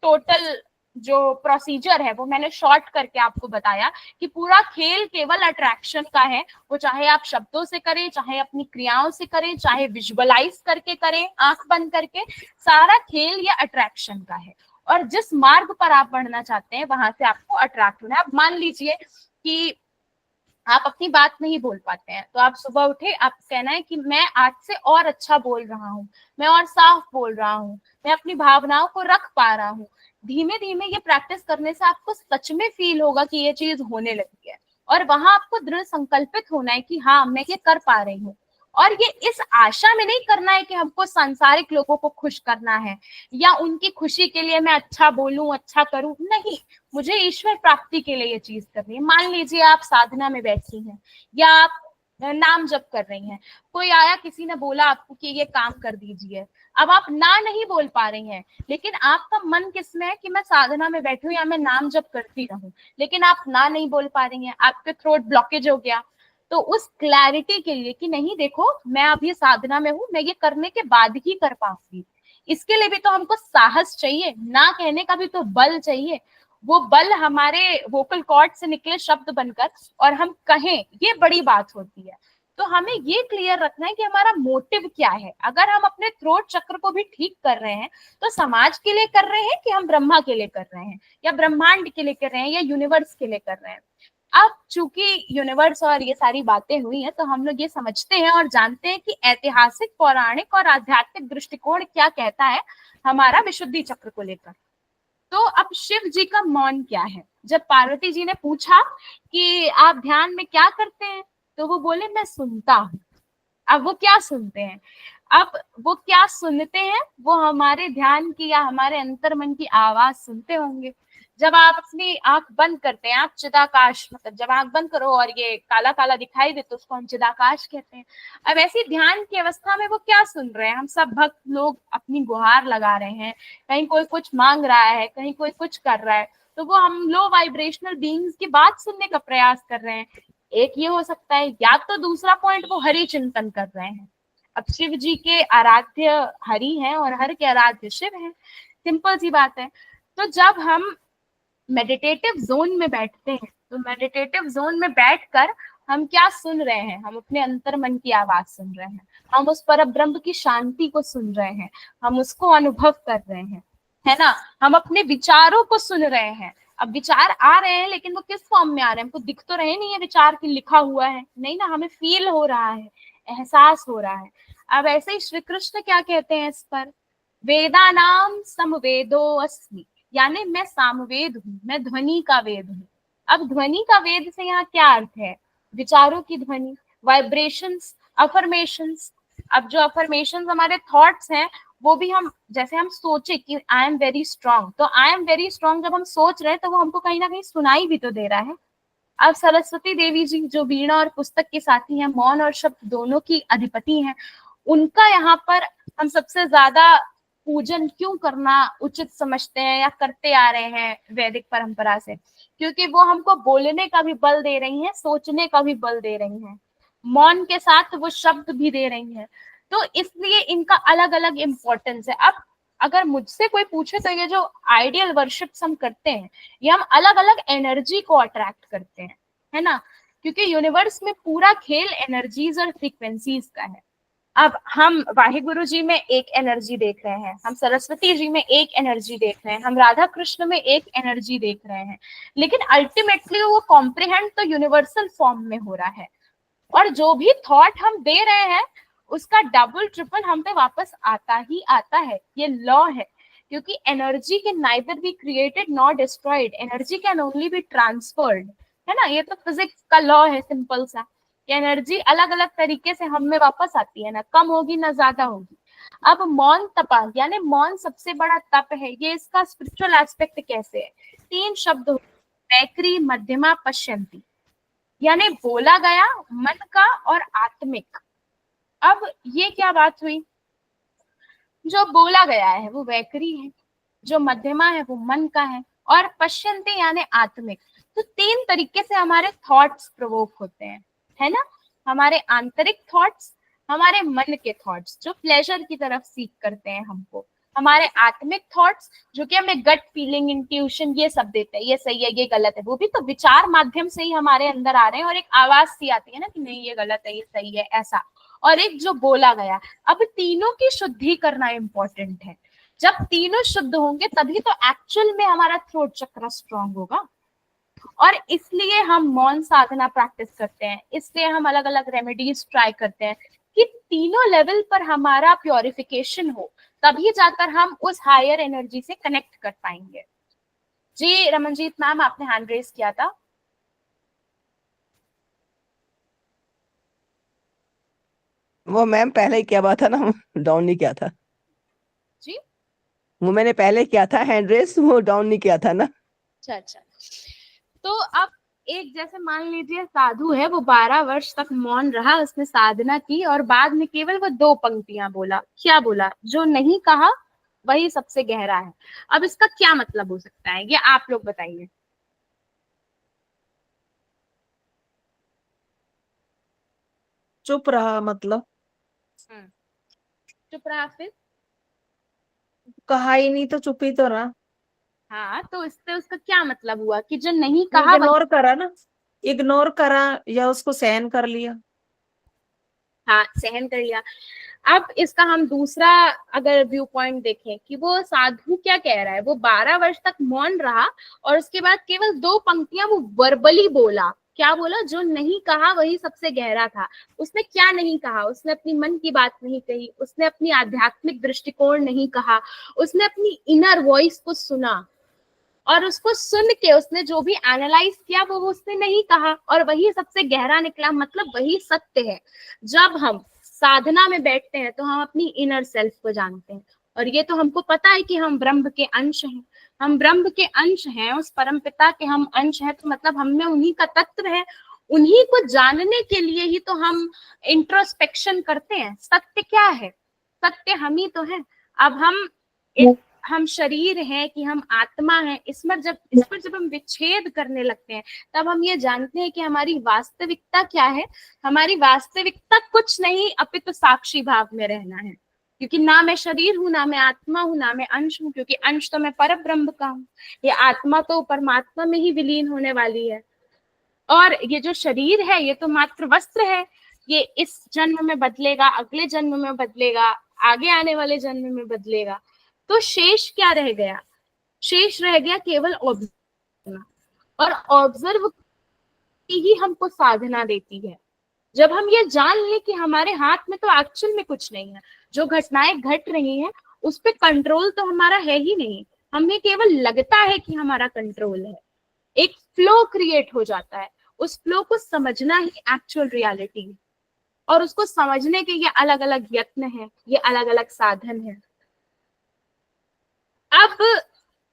टोटल जो प्रोसीजर है वो मैंने शॉर्ट करके आपको बताया कि पूरा खेल केवल अट्रैक्शन का है। वो चाहे आप शब्दों से करें, चाहे अपनी क्रियाओं से करें, चाहे विजुअलाइज करके करें आंख बंद करके, सारा खेल ये अट्रैक्शन का है। और जिस मार्ग पर आप बढ़ना चाहते हैं वहां से आपको अट्रैक्ट होना है। अब मान लीजिए कि आप अपनी बात नहीं बोल पाते हैं, तो आप सुबह उठे, आप कहना है कि मैं आज से और अच्छा बोल रहा हूँ, मैं और साफ बोल रहा हूँ, मैं अपनी भावनाओं को रख पा रहा हूँ। धीमे धीमे ये प्रैक्टिस करने से आपको सच में फील होगा कि ये चीज होने लगी है, और वहां आपको दृढ़ संकल्पित होना है कि हाँ मैं ये कर पा रही हूँ। और ये इस आशा में नहीं करना है कि हमको सांसारिक लोगों को खुश करना है या उनकी खुशी के लिए मैं अच्छा बोलूं, अच्छा करूं, नहीं, मुझे ईश्वर प्राप्ति के लिए ये चीज करनी है। मान लीजिए आप साधना में बैठी हैं या आप नाम जप कर रही हैं, कोई आया, किसी ने बोला आपको कि ये काम कर दीजिए, अब आप ना नहीं बोल पा रही हैं, लेकिन आपका मन किसमें है कि मैं साधना में बैठूं या मैं नाम जप करती रहूं, लेकिन आप ना नहीं बोल पा रही हैं, आपके थ्रोट ब्लॉकेज हो गया। तो उस क्लैरिटी के लिए कि नहीं देखो, मैं अभी साधना में हूं, मैं ये करने के बाद ही कर पाऊंगी, इसके लिए भी तो हमको साहस चाहिए, ना कहने का भी तो बल चाहिए। वो बल हमारे वोकल कॉर्ड से निकले शब्द बनकर और हम कहें, ये बड़ी बात होती है। तो हमें ये क्लियर रखना है कि हमारा मोटिव क्या है। अगर हम अपने थ्रोट चक्र को भी ठीक कर रहे हैं तो समाज के लिए कर रहे हैं कि हम ब्रह्मा के लिए कर रहे हैं या ब्रह्मांड के लिए कर रहे हैं या यूनिवर्स के लिए कर रहे हैं। अब चूंकि यूनिवर्स और ये सारी बातें हुई हैं तो हम लोग ये समझते हैं और जानते हैं कि ऐतिहासिक, पौराणिक और आध्यात्मिक दृष्टिकोण क्या कहता है हमारा विशुद्धि चक्र को लेकर। तो अब शिव जी का मौन क्या है। जब पार्वती जी ने पूछा कि आप ध्यान में क्या करते हैं, तो वो बोले मैं सुनता हूँ। अब वो क्या सुनते हैं, अब वो क्या सुनते हैं, वो हमारे ध्यान की या हमारे अंतर मन की आवाज सुनते होंगे। जब आप अपनी आंख बंद करते हैं, आप चिदाकाश, मतलब जब आंख बंद करो और ये काला काला दिखाई दे तो उसको हम चिदाकाश कहते हैं। अब ऐसी ध्यान की अवस्था में वो क्या सुन रहे हैं, हम सब भक्त लोग अपनी गुहार लगा रहे हैं, कहीं कोई कुछ मांग रहा है, कहीं कोई कुछ कर रहा है, तो वो हम लो वाइब्रेशनल बीइंग्स की बात सुनने का प्रयास कर रहे हैं। एक ये हो सकता है, या तो दूसरा पॉइंट वो हरि चिंतन कर रहे हैं। अब शिव जी के आराध्य हरि हैं और हर के आराध्य शिव हैं, सिंपल सी बात है। तो जब हम मेडिटेटिव जोन में बैठते हैं तो मेडिटेटिव जोन में बैठकर हम क्या सुन रहे हैं, हम अपने अंतर मन की आवाज सुन रहे हैं, हम उस पर ब्रह्म की शांति को सुन रहे हैं, हम उसको अनुभव कर रहे हैं, है ना। हम अपने विचारों को सुन रहे हैं। अब विचार आ रहे हैं लेकिन वो किस फॉर्म में आ रहे हैं, हमको दिख तो रहे नहीं है विचार की लिखा हुआ है, नहीं ना, हमें फील हो रहा है, एहसास हो रहा है। अब ऐसे ही श्री कृष्ण क्या कहते हैं इस पर, वेदा नाम समवेदो अस्मि, यानी मैं सामवेद हूँ, मैं ध्वनि का वेद हूँ। अब ध्वनि का वेद से यहाँ क्या अर्थ है, विचारों की ध्वनि, वाइब्रेशंस, अफर्मेशंस। अब जो अफर्मेशंस हमारे थॉट्स हैं, वो भी हम, जैसे हम सोचे कि आई एम वेरी स्ट्रांग, तो आई एम वेरी स्ट्रांग जब हम सोच रहे हैं तो वो हमको कहीं ना कहीं सुनाई भी तो दे रहा है। अब सरस्वती देवी जी जो वीणा और पुस्तक के साथी हैं, मौन और शब्द दोनों की अधिपति हैं, उनका यहाँ पर हम सबसे ज्यादा पूजन क्यों करना उचित समझते हैं या करते आ रहे हैं वैदिक परंपरा से, क्योंकि वो हमको बोलने का भी बल दे रही हैं, सोचने का भी बल दे रही हैं, मौन के साथ वो शब्द भी दे रही हैं। तो इसलिए इनका अलग अलग इम्पोर्टेंस है। अब अगर मुझसे कोई पूछे तो ये जो आइडियल वर्शिप्स हम करते हैं, ये हम अलग अलग एनर्जी को अट्रैक्ट करते हैं, है ना, क्योंकि यूनिवर्स में पूरा खेल एनर्जीज और फ्रीक्वेंसीज का है। अब हम वाहिगुरु जी में एक एनर्जी देख रहे हैं, हम सरस्वती जी में एक एनर्जी देख रहे हैं, हम राधा कृष्ण में एक एनर्जी देख रहे हैं, लेकिन अल्टीमेटली वो कॉम्प्रिहेंड तो यूनिवर्सल फॉर्म में हो रहा है। और जो भी थॉट हम दे रहे हैं उसका डबल ट्रिपल हम पे वापस आता ही आता है, ये लॉ है। क्योंकि energy can neither be created nor destroyed, energy can only be transferred, है ना। ये तो फिजिक्स का लॉ है सिंपल सा, एनर्जी अलग अलग तरीके से हम में वापस आती है, ना कम होगी ना ज्यादा होगी। अब मौन तपा, यानी मौन सबसे बड़ा तप है, ये इसका स्पिरिचुअल एस्पेक्ट कैसे है। 3 शब्द, वैखरी, मध्यमा, पश्यंती, यानी बोला गया, मन का और आत्मिक। अब ये क्या बात हुई, जो बोला गया है वो वैखरी है, जो मध्यमा है वो मन का है, और पश्यंती यानी आत्मिक। तो 3 तरीके से हमारे थॉट्स प्रोवोक होते हैं, है ना। हमारे आंतरिक थॉट्स, हमारे मन के थॉट्स जो प्लेजर की तरफ सीख करते हैं हमको, हमारे आत्मिक थॉट्स जो कि हमें गट फीलिंग, इंट्यूशन ये सब देते हैं, ये सही है ये गलत है, वो भी तो विचार माध्यम से ही हमारे अंदर आ रहे हैं, और एक आवाज सी आती है ना कि नहीं ये गलत है ये सही है ऐसा, और एक जो बोला गया। अब तीनों की शुद्धि करना इंपॉर्टेंट है। जब तीनों शुद्ध होंगे तभी तो एक्चुअल में हमारा थ्रोट चक्र स्ट्रांग होगा। और इसलिए हम मौन साधना प्रैक्टिस करते हैं, इसलिए हम अलग अलग रेमेडीज ट्राई करते हैं कि तीनों लेवल पर हमारा प्योरिफिकेशन हो, तभी जाकर हम उस हायर एनर्जी से कनेक्ट कर पाएंगे। जी रमनजीत मैम, आपने हैंड रेज किया था।
वो मैम पहले ही किया हुआ था ना, डाउन नहीं किया था।
जी
वो मैंने पहले किया था हैंड रेस, वो डाउन नहीं किया था ना।
अच्छा अच्छा। तो अब एक जैसे मान लीजिए साधु है, वो 12 वर्ष तक मौन रहा, उसने साधना की और बाद में केवल वो 2 पंक्तियां बोला। क्या बोला? जो नहीं कहा वही सबसे गहरा है। अब इसका क्या मतलब हो सकता है, ये आप लोग बताइए।
चुप रहा मतलब
हम्म, चुप रहा फिर?
कहा ही नहीं तो चुप ही तो रहा।
हाँ, तो इससे उसका क्या मतलब हुआ कि जो नहीं कहा वही।
इग्नोर करा ना, इग्नोर करा या उसको सहन कर लिया।
हाँ, सहन कर लिया। अब इसका हम दूसरा अगर व्यू पॉइंट देखें कि वो साधु क्या कह रहा है, वो 12 वर्ष तक मौन रहा और उसके बाद केवल 2 पंक्तियां वो वर्बली बोला। क्या बोला? जो नहीं कहा वही सबसे गहरा था। उसने क्या नहीं कहा? उसने अपनी मन की बात नहीं कही, उसने अपनी आध्यात्मिक दृष्टिकोण नहीं कहा, उसने अपनी इनर वॉइस को सुना और उसको सुन के उसने जो भी एनालाइज किया वो उसने नहीं कहा और वही सबसे गहरा निकला। मतलब वही सत्य है। जब हम साधना में बैठते हैं तो हम अपनी इनर सेल्फ को जानते हैं और ये तो हमको पता है कि हम ब्रह्म के अंश हैं। हम ब्रह्म के अंश हैं, उस परम पिता के हम अंश हैं, तो मतलब हम में उन्हीं का तत्व है। उन्हीं को जानने के लिए ही तो हम इंट्रोस्पेक्शन करते हैं। सत्य क्या है? सत्य हम ही तो है। अब हम शरीर हैं कि हम आत्मा हैं, इस पर जब हम विच्छेद करने लगते हैं तब हम ये जानते हैं कि हमारी वास्तविकता क्या है। हमारी वास्तविकता कुछ नहीं अपितु साक्षी भाव में रहना है। क्योंकि ना मैं शरीर हूं, ना मैं आत्मा हूं, ना मैं अंश हूं, क्योंकि अंश तो मैं पर ब्रह्म का हूं। ये आत्मा तो परमात्मा में ही विलीन होने वाली है। और ये जो शरीर है ये तो मात्र वस्त्र है। ये इस जन्म में बदलेगा, अगले जन्म में बदलेगा, आगे आने वाले जन्म में बदलेगा। तो शेष क्या रह गया? शेष रह गया केवल ऑब्जर्व करना। और ऑब्जर्व की ही हमको साधना देती है। जब हम ये जान लें कि हमारे हाथ में तो एक्चुअल में कुछ नहीं है, जो घटनाएं घट रही हैं उस पे कंट्रोल तो हमारा है ही नहीं। हमें केवल लगता है कि हमारा कंट्रोल है। एक फ्लो क्रिएट हो जाता है। उस फ्लो को समझना ही एक्चुअल रियलिटी है। और उसको समझने के ये अलग अलग यत्न है, ये अलग अलग साधन है। अब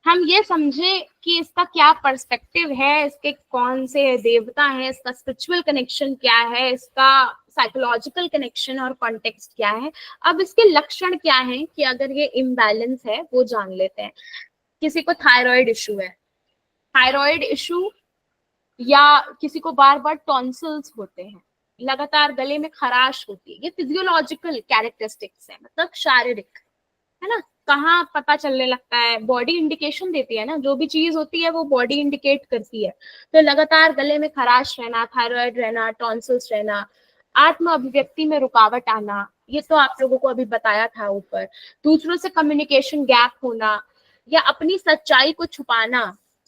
हम ये समझे कि इसका क्या पर्सपेक्टिव है, इसके कौन से देवता हैं, इसका स्पिरिचुअल कनेक्शन क्या है, इसका साइकोलॉजिकल कनेक्शन और कॉन्टेक्स्ट क्या है। अब इसके लक्षण क्या हैं कि अगर ये इम्बैलेंस है वो जान लेते हैं। किसी को थायराइड इशू है, थायराइड इशू, या किसी को बार बार टॉन्सिल्स होते हैं, लगातार गले में खराश होती है, ये फिजियोलॉजिकल कैरेक्टरिस्टिक्स है, मतलब शारीरिक, है ना। कहाँ पता चलने लगता है? बॉडी इंडिकेशन देती है ना, जो भी चीज होती है वो बॉडी इंडिकेट करती है। तो लगातार गले में खराश रहना, थायराइड रहना, टॉन्सिल्स रहना, आत्म अभिव्यक्ति में रुकावट आना, ये तो आप लोगों को अभी बताया था ऊपर। दूसरों से कम्युनिकेशन गैप होना, या अपनी सच्चाई को छुपाना,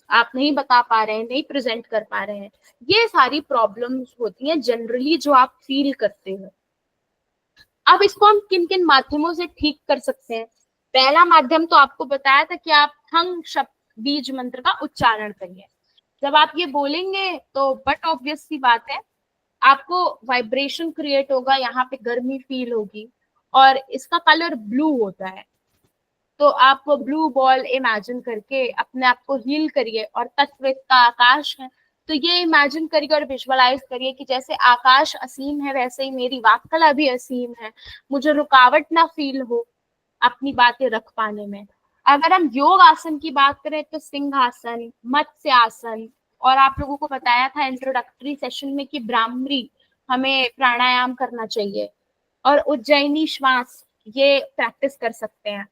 आप नहीं बता पा रहे हैं, नहीं प्रेजेंट कर पा रहे हैं, ये सारी प्रॉब्लम्स होती हैं जनरली जो आप फील करते हो। अब इसको हम किन किन माध्यमों से ठीक कर सकते हैं? पहला माध्यम तो आपको बताया था कि आप हंग शब्द बीज मंत्र का उच्चारण करिए। जब आप ये बोलेंगे तो बट ऑब्वियस सी बात है, आपको वाइब्रेशन क्रिएट होगा, यहाँ पे गर्मी फील होगी और इसका कलर ब्लू होता है। तो आप वो ब्लू बॉल इमेजिन करके अपने आप को हील करिए। और तत्व का आकाश है, तो ये इमेजिन करिए और विजुअलाइज करिए कि जैसे आकाश असीम है वैसे ही मेरी वाक्कला भी असीम है। मुझे रुकावट ना फील हो अपनी बातें रख पाने में। अगर हम योग आसन की बात करें तो सिंहासन, मत्स्य आसन, और आप लोगों को बताया था इंट्रोडक्टरी सेशन में कि ब्राह्मरी, हमें प्राणायाम करना चाहिए और उज्जैनी श्वास ये प्रैक्टिस कर सकते हैं।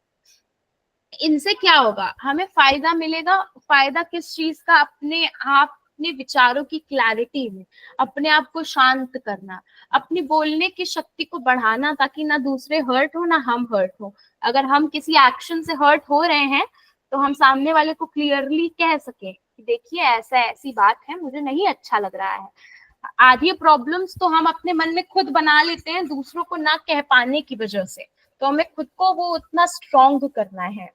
इनसे क्या होगा? हमें फायदा मिलेगा। फायदा किस चीज का? अपने आप, अपने विचारों की क्लैरिटी में, अपने आप को शांत करना, अपनी बोलने की शक्ति को बढ़ाना, ताकि ना दूसरे हर्ट हो ना हम हर्ट हो। अगर हम किसी एक्शन से हर्ट हो रहे हैं तो हम सामने वाले को क्लियरली कह सके कि देखिए ऐसा ऐसी बात है, मुझे नहीं अच्छा लग रहा है। आधी प्रॉब्लम्स तो हम अपने मन में खुद बना लेते हैं दूसरों को ना कह पाने की वजह से। तो हमें खुद को वो उतना स्ट्रॉन्ग करना है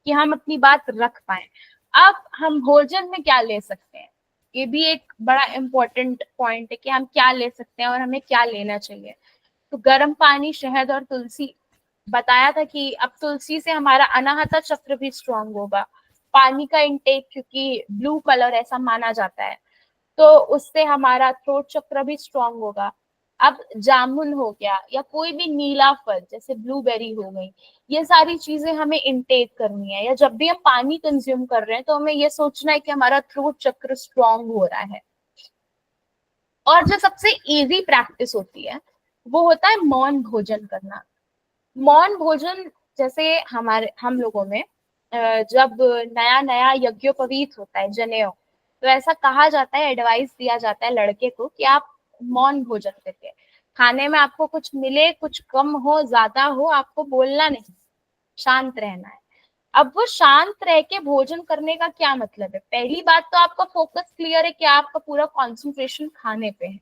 कि हम अपनी बात रख पाए। अब हम भोजन में क्या ले सकते हैं, ये भी एक बड़ा इंपॉर्टेंट पॉइंट है कि हम क्या ले सकते हैं और हमें क्या लेना चाहिए। तो गर्म पानी, शहद और तुलसी, बताया था कि अब तुलसी से हमारा अनाहता चक्र भी स्ट्रांग होगा। पानी का इंटेक, क्योंकि ब्लू कलर ऐसा माना जाता है, तो उससे हमारा थ्रोट चक्र भी स्ट्रांग होगा। अब जामुन हो गया या कोई भी नीला फल जैसे ब्लूबेरी हो गई, ये सारी चीजें हमें इंटेक करनी है। या जब भी हम पानी कंज्यूम कर रहे हैं तो हमें ये सोचना है कि हमारा थ्रोट चक्र स्ट्रांग हो रहा है। और जो सबसे इजी प्रैक्टिस होती है वो होता है मौन भोजन करना। मौन भोजन, जैसे हम लोगों में जब नया नया यज्ञोपवीत होता है, जनेऊ, तो ऐसा कहा जाता है, एडवाइस दिया जाता है लड़के को कि आप मौन भोजन करिए। खाने में आपको कुछ मिले, कुछ कम हो, ज्यादा हो, आपको बोलना नहीं, शांत रहना है। अब वो शांत रह के भोजन करने का क्या मतलब है? पहली बात तो आपका फोकस क्लियर है कि आपका पूरा कंसंट्रेशन खाने पे है।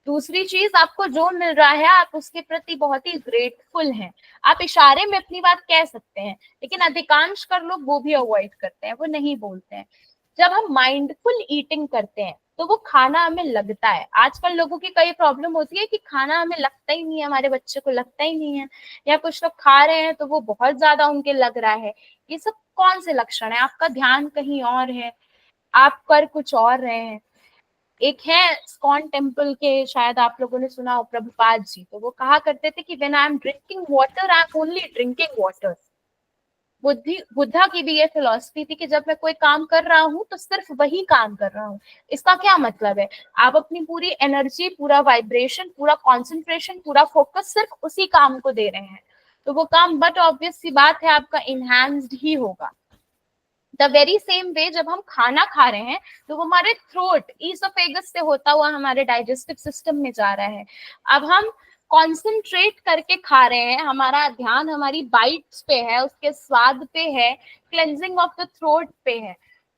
दूसरी चीज, आपको जो मिल रहा है आप उसके प्रति बहुत ही ग्रेटफुल हैं। आप इशारे में अपनी बात कह सकते हैं, लेकिन अधिकांश कर लोग वो भी अवॉइड करते हैं, वो नहीं बोलते हैं। जब हम माइंडफुल ईटिंग करते हैं तो वो खाना हमें लगता है। आजकल लोगों की कई प्रॉब्लम होती है कि खाना हमें लगता ही नहीं है, हमारे बच्चे को लगता ही नहीं है, या कुछ लोग खा रहे हैं तो वो बहुत ज्यादा उनके लग रहा है। ये सब कौन से लक्षण है? आपका ध्यान कहीं और है, आप कर कुछ और रहे हैं। एक है स्कॉन टेम्पल के, शायद आप लोगों ने सुना हो, प्रभुपाद जी, तो वो कहा करते थे कि when I am drinking water I am only drinking water. Buddha की भी ये फिलॉसफी थी कि जब मैं कोई काम कर रहा हूँ तो सिर्फ वही काम कर रहा हूँ। इसका क्या मतलब है? आप अपनी पूरी एनर्जी, पूरा वाइब्रेशन, पूरा कॉन्सेंट्रेशन, पूरा फोकस सिर्फ उसी काम को दे रहे हैं, तो वो काम बट ऑब्वियस सी बात है आपका इनहैंस्ड ही होगा। द वेरी सेम वे जब हम खाना खा रहे हैं तो वो हमारे थ्रोट, ईसोफेगस से होता हुआ हमारे डाइजेस्टिव सिस्टम में जा रहा है। अब हम कॉन्सेंट्रेट करके खा रहे हैं, हमारा ध्यान हमारी बाइट्स पे है, उसके स्वाद पे है, क्लेंजिंग ऑफ द थ्रोट पे है।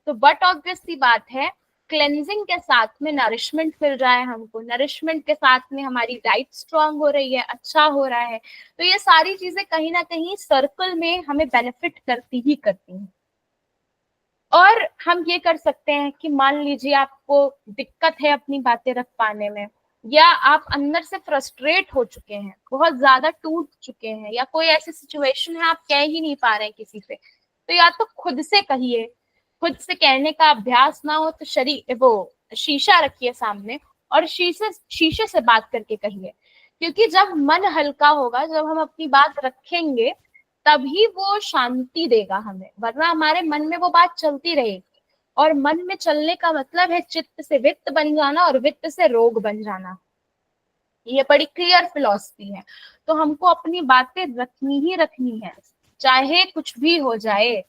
तो बट ऑब्वियस सी बात है, क्लेंजिंग के साथ में नरिशमेंट मिल रहा है हमको, नरिशमेंट के साथ में हमारी डाइट स्ट्रांग हो रही है, अच्छा हो रहा है। तो ये सारी चीजें कहीं ना कहीं सर्कल में हमें बेनिफिट करती ही करती हैं। और हम ये कर सकते हैं कि मान लीजिए आपको दिक्कत है अपनी बातें रख पाने में, या आप अंदर से फ्रस्ट्रेट हो चुके हैं, बहुत ज्यादा टूट चुके हैं, या कोई ऐसी सिचुएशन है आप कह ही नहीं पा रहे हैं किसी से, तो या तो खुद से कहिए। खुद से कहने का अभ्यास ना हो तो शरीर वो शीशा रखिए सामने और शीशे से बात करके कहिए। क्योंकि जब मन हल्का होगा, जब हम अपनी बात रखेंगे, तभी वो शांति देगा हमें, वरना हमारे मन में वो बात चलती रहेगी। और मन में चलने का मतलब है चित्त से वित्त बन जाना और वित्त से रोग बन जाना। ये बड़ी क्लियर फिलॉसफी है। तो हमको अपनी बातें रखनी ही रखनी है, चाहे कुछ भी हो जाए।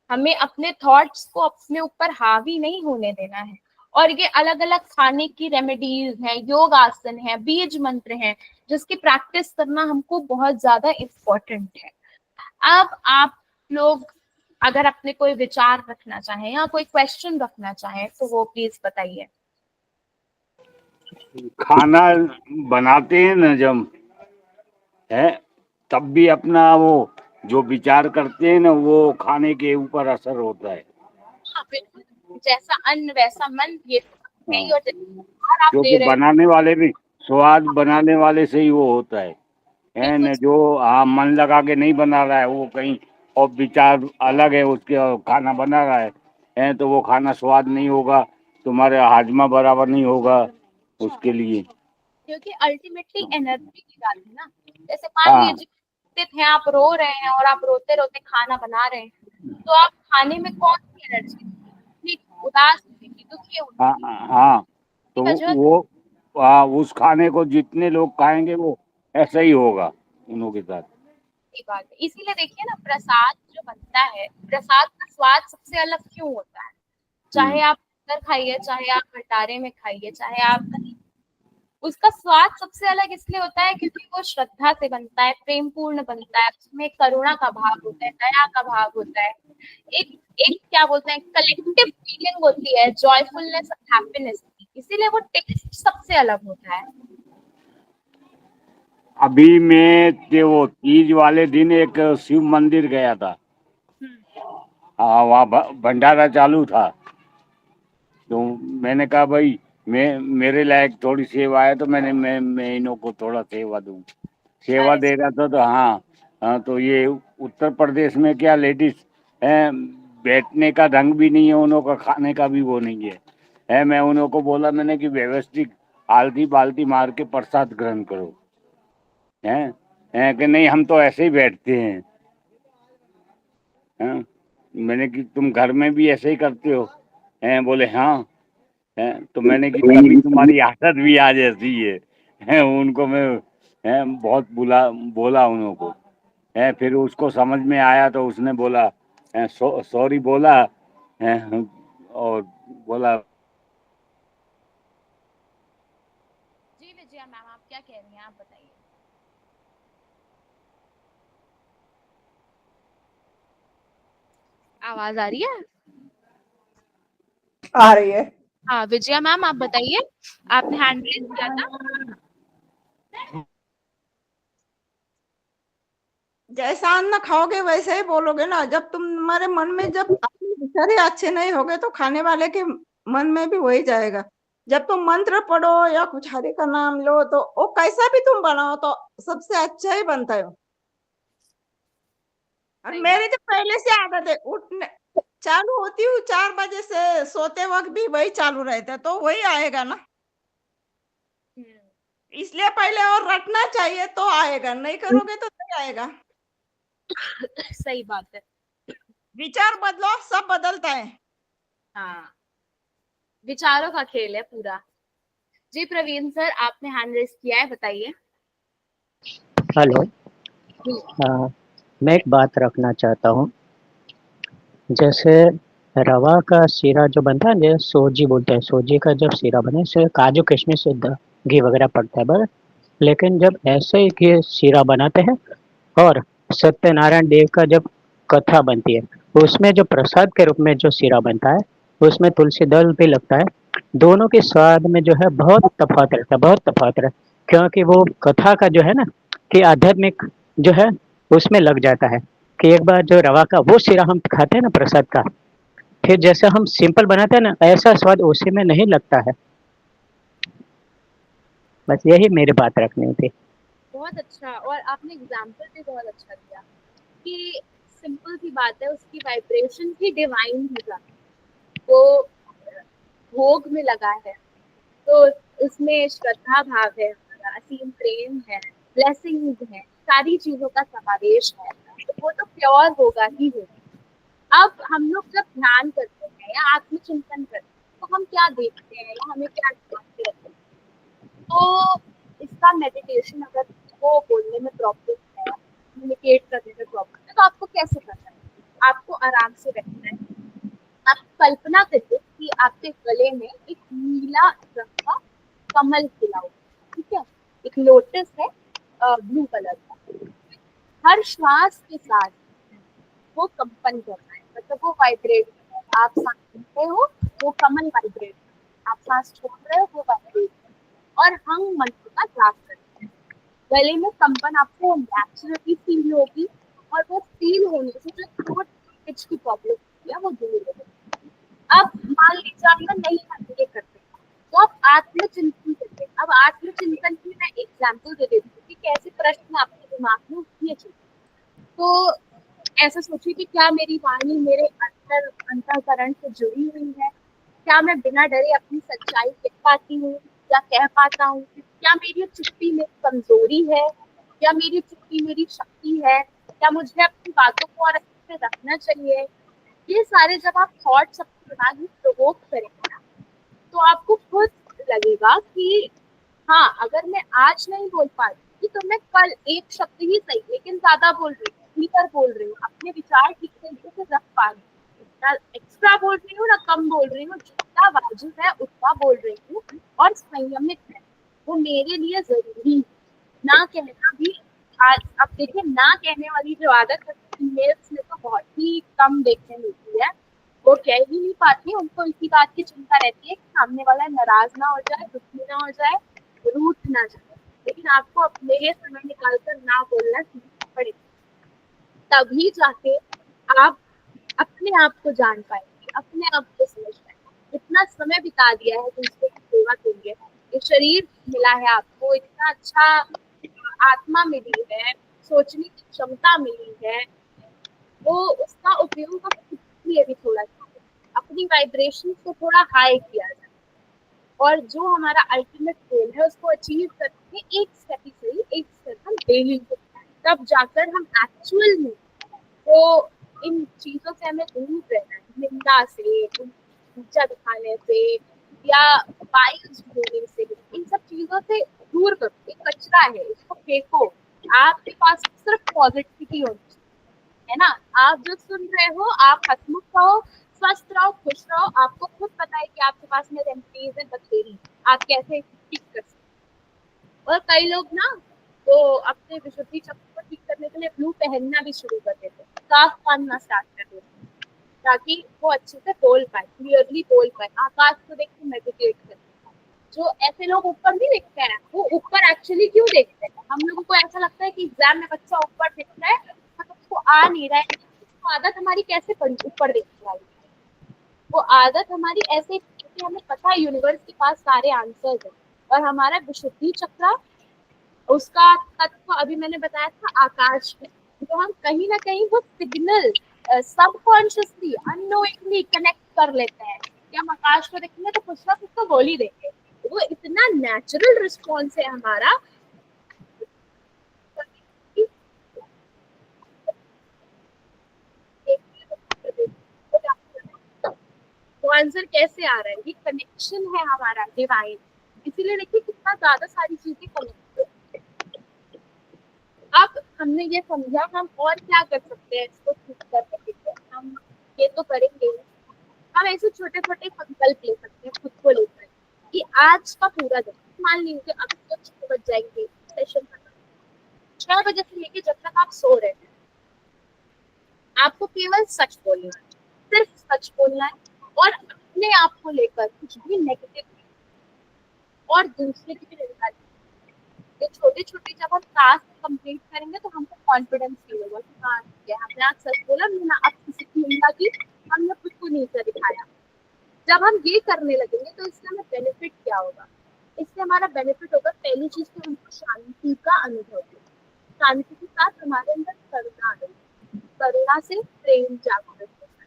हमें अपने थॉट्स को अपने ऊपर हावी नहीं होने देना है। और ये अलग अलग खाने की रेमेडीज हैं, योग आसन है, बीज मंत्र हैं, जिसकी प्रैक्टिस करना हमको बहुत ज्यादा इम्पोर्टेंट है। अब आप लोग अगर अपने कोई विचार रखना चाहें या कोई क्वेश्चन रखना चाहें तो वो प्लीज बताइए।
खाना बनाते हैं ना जब है, तब भी अपना वो जो विचार करते हैं ना, वो खाने के ऊपर असर होता है।
हाँ बिल्कुल, जैसा अन्न वैसा मन, ये तो है ही।
हाँ,
और जैसा आप
क्योंकि
दे रहे हैं,
बनाने वाले भी, स्वाद बनाने वाले से ही वो होता है
बिल्कुल
न? जो मन लगा के नहीं बना रहा है, वो कहीं और विचार अलग है उसके, और खाना बना रहा है तो वो खाना स्वाद नहीं होगा, तुम्हारे हाजमा बराबर नहीं होगा उसके लिए।
क्योंकि अल्टीमेटली एनर्जी की बात है ना। जैसे मान
हाँ
लीजिए स्थित हैं, आप रो रहे हैं और आप रोते रोते खाना बना रहे हैं, तो आप खाने में कौन सी एनर्जी, उदास होगी, दुखी
हाँ
होगी,
हाँ, तो
वजह
वो उस खाने को जितने लोग खाएंगे वो ऐसा ही होगा उन्हों के साथ।
की बात है। इसीलिए देखिए ना, प्रसाद जो बनता है, प्रसाद का स्वाद सबसे अलग क्यों होता है? चाहे आप अंदर खाइए, चाहे आप भंडारे में खाइए, चाहे आप कहीं, उसका स्वाद सबसे अलग इसलिए होता है क्योंकि वो श्रद्धा से बनता है, प्रेम पूर्ण बनता है, उसमें करुणा का भाव होता है, दया का भाव होता है, एक एक क्या बोलते हैं, कलेक्टिव फीलिंग होती है, जॉयफुलनेस और हैप्पीनेस की। इसीलिए वो टेस्ट सबसे अलग होता है।
अभी मैं वो तीज वाले दिन एक शिव मंदिर गया था। हाँ, वहाँ भंडारा चालू था, तो मैंने कहा भाई मेरे लायक थोड़ी सेवा है तो मैं इन्हों को थोड़ा सेवा दूं। सेवा
अरे
दे रहा था तो हाँ, तो ये उत्तर प्रदेश में क्या लेडीज है, बैठने का ढंग भी नहीं है उन्हों का, खाने का भी वो नहीं है। मैं उन्हों को बोला मैंने कि व्यवस्थित आलती बाल्टी मार के प्रसाद ग्रहण करो, है कि नहीं हम तो ऐसे ही बैठते हैं। मैंने कि तुम घर में भी ऐसे ही करते हो, हैं बोले हाँ, है तो मैंने कि तभी तुम्हारी आदत भी आज ऐसी है। उनको मैं बहुत बोला उन्हों को, फिर उसको समझ में आया तो उसने बोला सॉरी बोला, और बोला
जी विजया मैम, आप क्या कह रही हैं, आप बताइए। आवाज आ रही है?
आ रही है।
हाँ विजया मैम, आप बताइए, आपने हैंड रेज किया था।
जैसा अन्न खाओगे वैसे ही बोलोगे ना। जब तुम्हारे मन में जब अपने विचार ही अच्छे नहीं होगे तो खाने वाले के मन में भी वही जाएगा। जब तुम मंत्र पढ़ो या कुछ हरि का नाम लो तो वो कैसा भी तुम बनाओ तो सबसे अच्छा ही बनता है। और
सही
मेरी तो पहले से आदत है, उठने चालू होती हूँ 4 बजे से, सोते वक्त भी वही चालू रहता है तो वही आएगा ना। इसलिए पहले और रटना चाहिए तो आएगा, नहीं करोगे तो नहीं आएगा।
सही बात है।
विचार बदलो सब बदलता है।
हाँ, विचारों का खेल है पूरा। जी प्रवीण सर, आपने हैंड रेज किया है, बताइए।
हेलो।
जी
मैं एक बात रखना चाहता हूँ। जैसे रवा का सीरा जो बनता है, जैसे सोजी बोलते हैं, सोजी का जब सीरा बने इसमें काजू किशमिश घी वगैरह पड़ता है बस। लेकिन जब ऐसे ही घी सीरा बनाते हैं और सत्यनारायण देव का जब कथा बनती है उसमें जो प्रसाद के रूप में जो सीरा बनता है उसमें तुलसी दल भी लगता है। दोनों के स्वाद में जो है बहुत तफावत रहता है, बहुत तफावत रहता है, क्योंकि वो कथा का जो है ना कि आध्यात्मिक जो है उसमें लग जाता है कि एक बार जो रवा का वो सीरा हम खाते हैं ना प्रसाद का, फिर जैसे हम सिंपल बनाते हैं ना ऐसा स्वाद उसी में नहीं लगता है। बस यही मेरी बात रखनी थी।
बहुत अच्छा, और आपने एग्जाम्पल भी बहुत अच्छा दिया कि सिंपल सी बात है, उसकी वाइब्रेशन ही डिवाइन हो जाती है। वो भोग में लगा है तो उसमें श्रद्धा भाव है, हमारा असीम प्रेम है, ब्लेसिंग्स है, सारी चीजों का समावेश है, तो वो तो प्योर होगा ही होगा। अब हम लोग जब ध्यान करते हैं या आत्मचिंतन करते हैं तो हम क्या देखते हैं या हमें क्या ध्यान में रखते हैं। तो इसका मेडिटेशन अगर वो बोलने में प्रॉब्लम है, कम्युनिकेट करने में प्रॉब्लम है, तो आपको कैसे करना है? आपको आराम से बैठना है। आप कल्पना करिए कि आपके गले में एक नीला रंग का कमल खिला हुआ है, ठीक है, एक लोटस है ब्लू कलर का। हर श्वास के साथ वो कंपन कर रहा है, मतलब वो वाइब्रेट कर रहा है। आप सांस लेते हो वो कमल वाइब्रेट, आप सांस छोड़ रहे हो वो वाइब्रेट, और हम मंत्र का जाप करते हैं। गले में कंपन आपको नेचुरली फील होगी, और वो फील होने से जो थ्रोट पिच की प्रॉब्लम होती है वो दूर हो जाएगी। अब मान लीजिए आप ना नहीं ये करते तो आप आत्मचिंतन करते। अब आत्मचिंतन की मैं एग्जाम्पल दे देती हूँ कि कैसे प्रश्न आपके दिमाग में उठने चाहिए। तो ऐसा सोचिए कि क्या मेरी वाणी मेरे अंतःकरण से जुड़ी हुई है? क्या मैं बिना डरे अपनी सच्चाई कह पाती हूँ या कह पाता हूँ? क्या मेरी चुप्पी मेरी कमजोरी है या मेरी चुप्पी मेरी शक्ति है? क्या मुझे अपनी बातों को और अच्छे से रखना चाहिए? ये सारे जब आप थॉट्स अपने दिमाग में प्रोवोक करेंगे ना, तो आपको खुद लगेगा कि हाँ, अगर मैं आज नहीं बोल पा रही तो मैं कल एक शब्द ही सही लेकिन ज्यादा बोल रही हूँ, खुलकर बोल रही हूँ, अपने विचार ठीक से रख पा रही हूँ, ना एक्स्ट्रा बोल रही हूँ ना कम बोल रही हूँ, जितना वाजिब है उतना बोल रही हूँ और संयमित है, वो मेरे लिए जरूरी है। ना कहना भी आज अब देखिए, ना कहने वाली जो आदत फीमेल्स में तो बहुत ही कम देखने मिलती है। वो कह ही नहीं पाती, उनको इसी बात की चिंता रहती है कि सामने वाला नाराज ना हो जाए, दुखी ना हो जाए, रूठ ना जाए। लेकिन आपको अपने लिए समय निकालकर ना बोलना सीखना पड़ेगा, तभी जाके आप अपने आप को जान पाएंगे, अपने आप को समझ पाएंगे। इतना समय बिता दिया है दूसरे की सेवा के लिए। ये शरीर मिला है आपको, इतना अच्छा आत्मा मिली है, सोचने की क्षमता मिली है, वो उसका उपयोग हम खुद के लिए भी थोड़ा करें, अपनी वाइब्रेशन को थोड़ा हाई किया जाए, और जो हमारा अल्टीमेट गोल है उसको अचीव करने में एक स्टेप ही सही, एक स्टेप हम डेली को, तब जाकर हम एक्चुअल में तो इन चीजों से हमें दूर रहना है, निंदा से, ऊंचा दिखाने से, या बाइस बोलने से, इन सब चीजों से दूर करो। ये कचरा है, इसको फेंको। आपके पास सिर्फ पॉजिटिविटी होनी चाहिए, है ना। आप जो सुन रहे हो, आप हंसमुख रहो, स्वस्थ रहो, खुश रहो। आपको खुद पता है कि आपके पास में रेमेडीज है, बथेरी, आप कैसे ठीक कर सकते। और कई लोग ना तो अपने विशुद्धि चक्र को ठीक करने के लिए ब्लू पहनना भी शुरू कर देते, स्कार्फ पहनना स्टार्ट कर देते, ताकि वो अच्छे से बोल पाए, क्लियरली बोल पाए, आकाश को देख के मेडिटेट करें। जो ऐसे लोग ऊपर नहीं देखते हैं, वो ऊपर एक्चुअली क्यों देखते हैं? हम लोगों को ऐसा लगता है कि एग्जाम में बच्चा ऊपर दिख रहा है, मतलब उसको आ नहीं रहा है। तो आदत हमारी कैसे पड़ी ऊपर देखने वाली? वो आदत हमारी ऐसे कि हमें पता है यूनिवर्स के पास सारे आंसर्स है, और हमारा विशुद्धि चक्र, उसका तत्व अभी मैंने बताया था आकाश में। तो हम कहीं ना कहीं वो सिग्नल सबकॉन्शियसली, अननोइंगली कनेक्ट कर लेते हैं कि हम आकाश को देखेंगे तो कुछ ना कुछ तो बोल ही देंगे। वो इतना नेचुरल रिस्पॉन्स है हमारा। वो आंसर कैसे आ रहा है? ये कनेक्शन है हमारा डिवाइन। इसीलिए देखिए कितना ज्यादा सारी चीजें कनेक्ट। अब हमने ये समझा, हम और क्या कर सकते हैं इसको ठीक करने के लिए। हम ये तो करेंगे, हम ऐसे छोटे छोटे संकल्प ले सकते हैं खुद को लेकर कि आज का पूरा दिन, मान लीजिए अभी तो 6 बज जाएंगे सेशन खत्म, 6 बजे से लेके जब तक आप सो रहे हैं, आपको केवल सच बोलना है, सिर्फ सच बोलना है, और अपने आप को लेकर कुछ भी नेगेटिव और दूसरे की भी निंदा नहीं। ये छोटे छोटे जब हम टास्क कंप्लीट करेंगे तो हमको कॉन्फिडेंस फील होगा कि हाँ ठीक है, हमने आज सच बोला, हमने अब किसी की निंदा की, हमने खुद को नीचा दिखाया। जब हम ये करने लगेंगे तो इससे हमें बेनिफिट क्या होगा? इससे हमारा बेनिफिट होगा, पहली चीज तो हमको शांति का अनुभव होगा। शांति के साथ हमारे अंदर करुणा आएगी, करुणा से प्रेम जागृत होगा।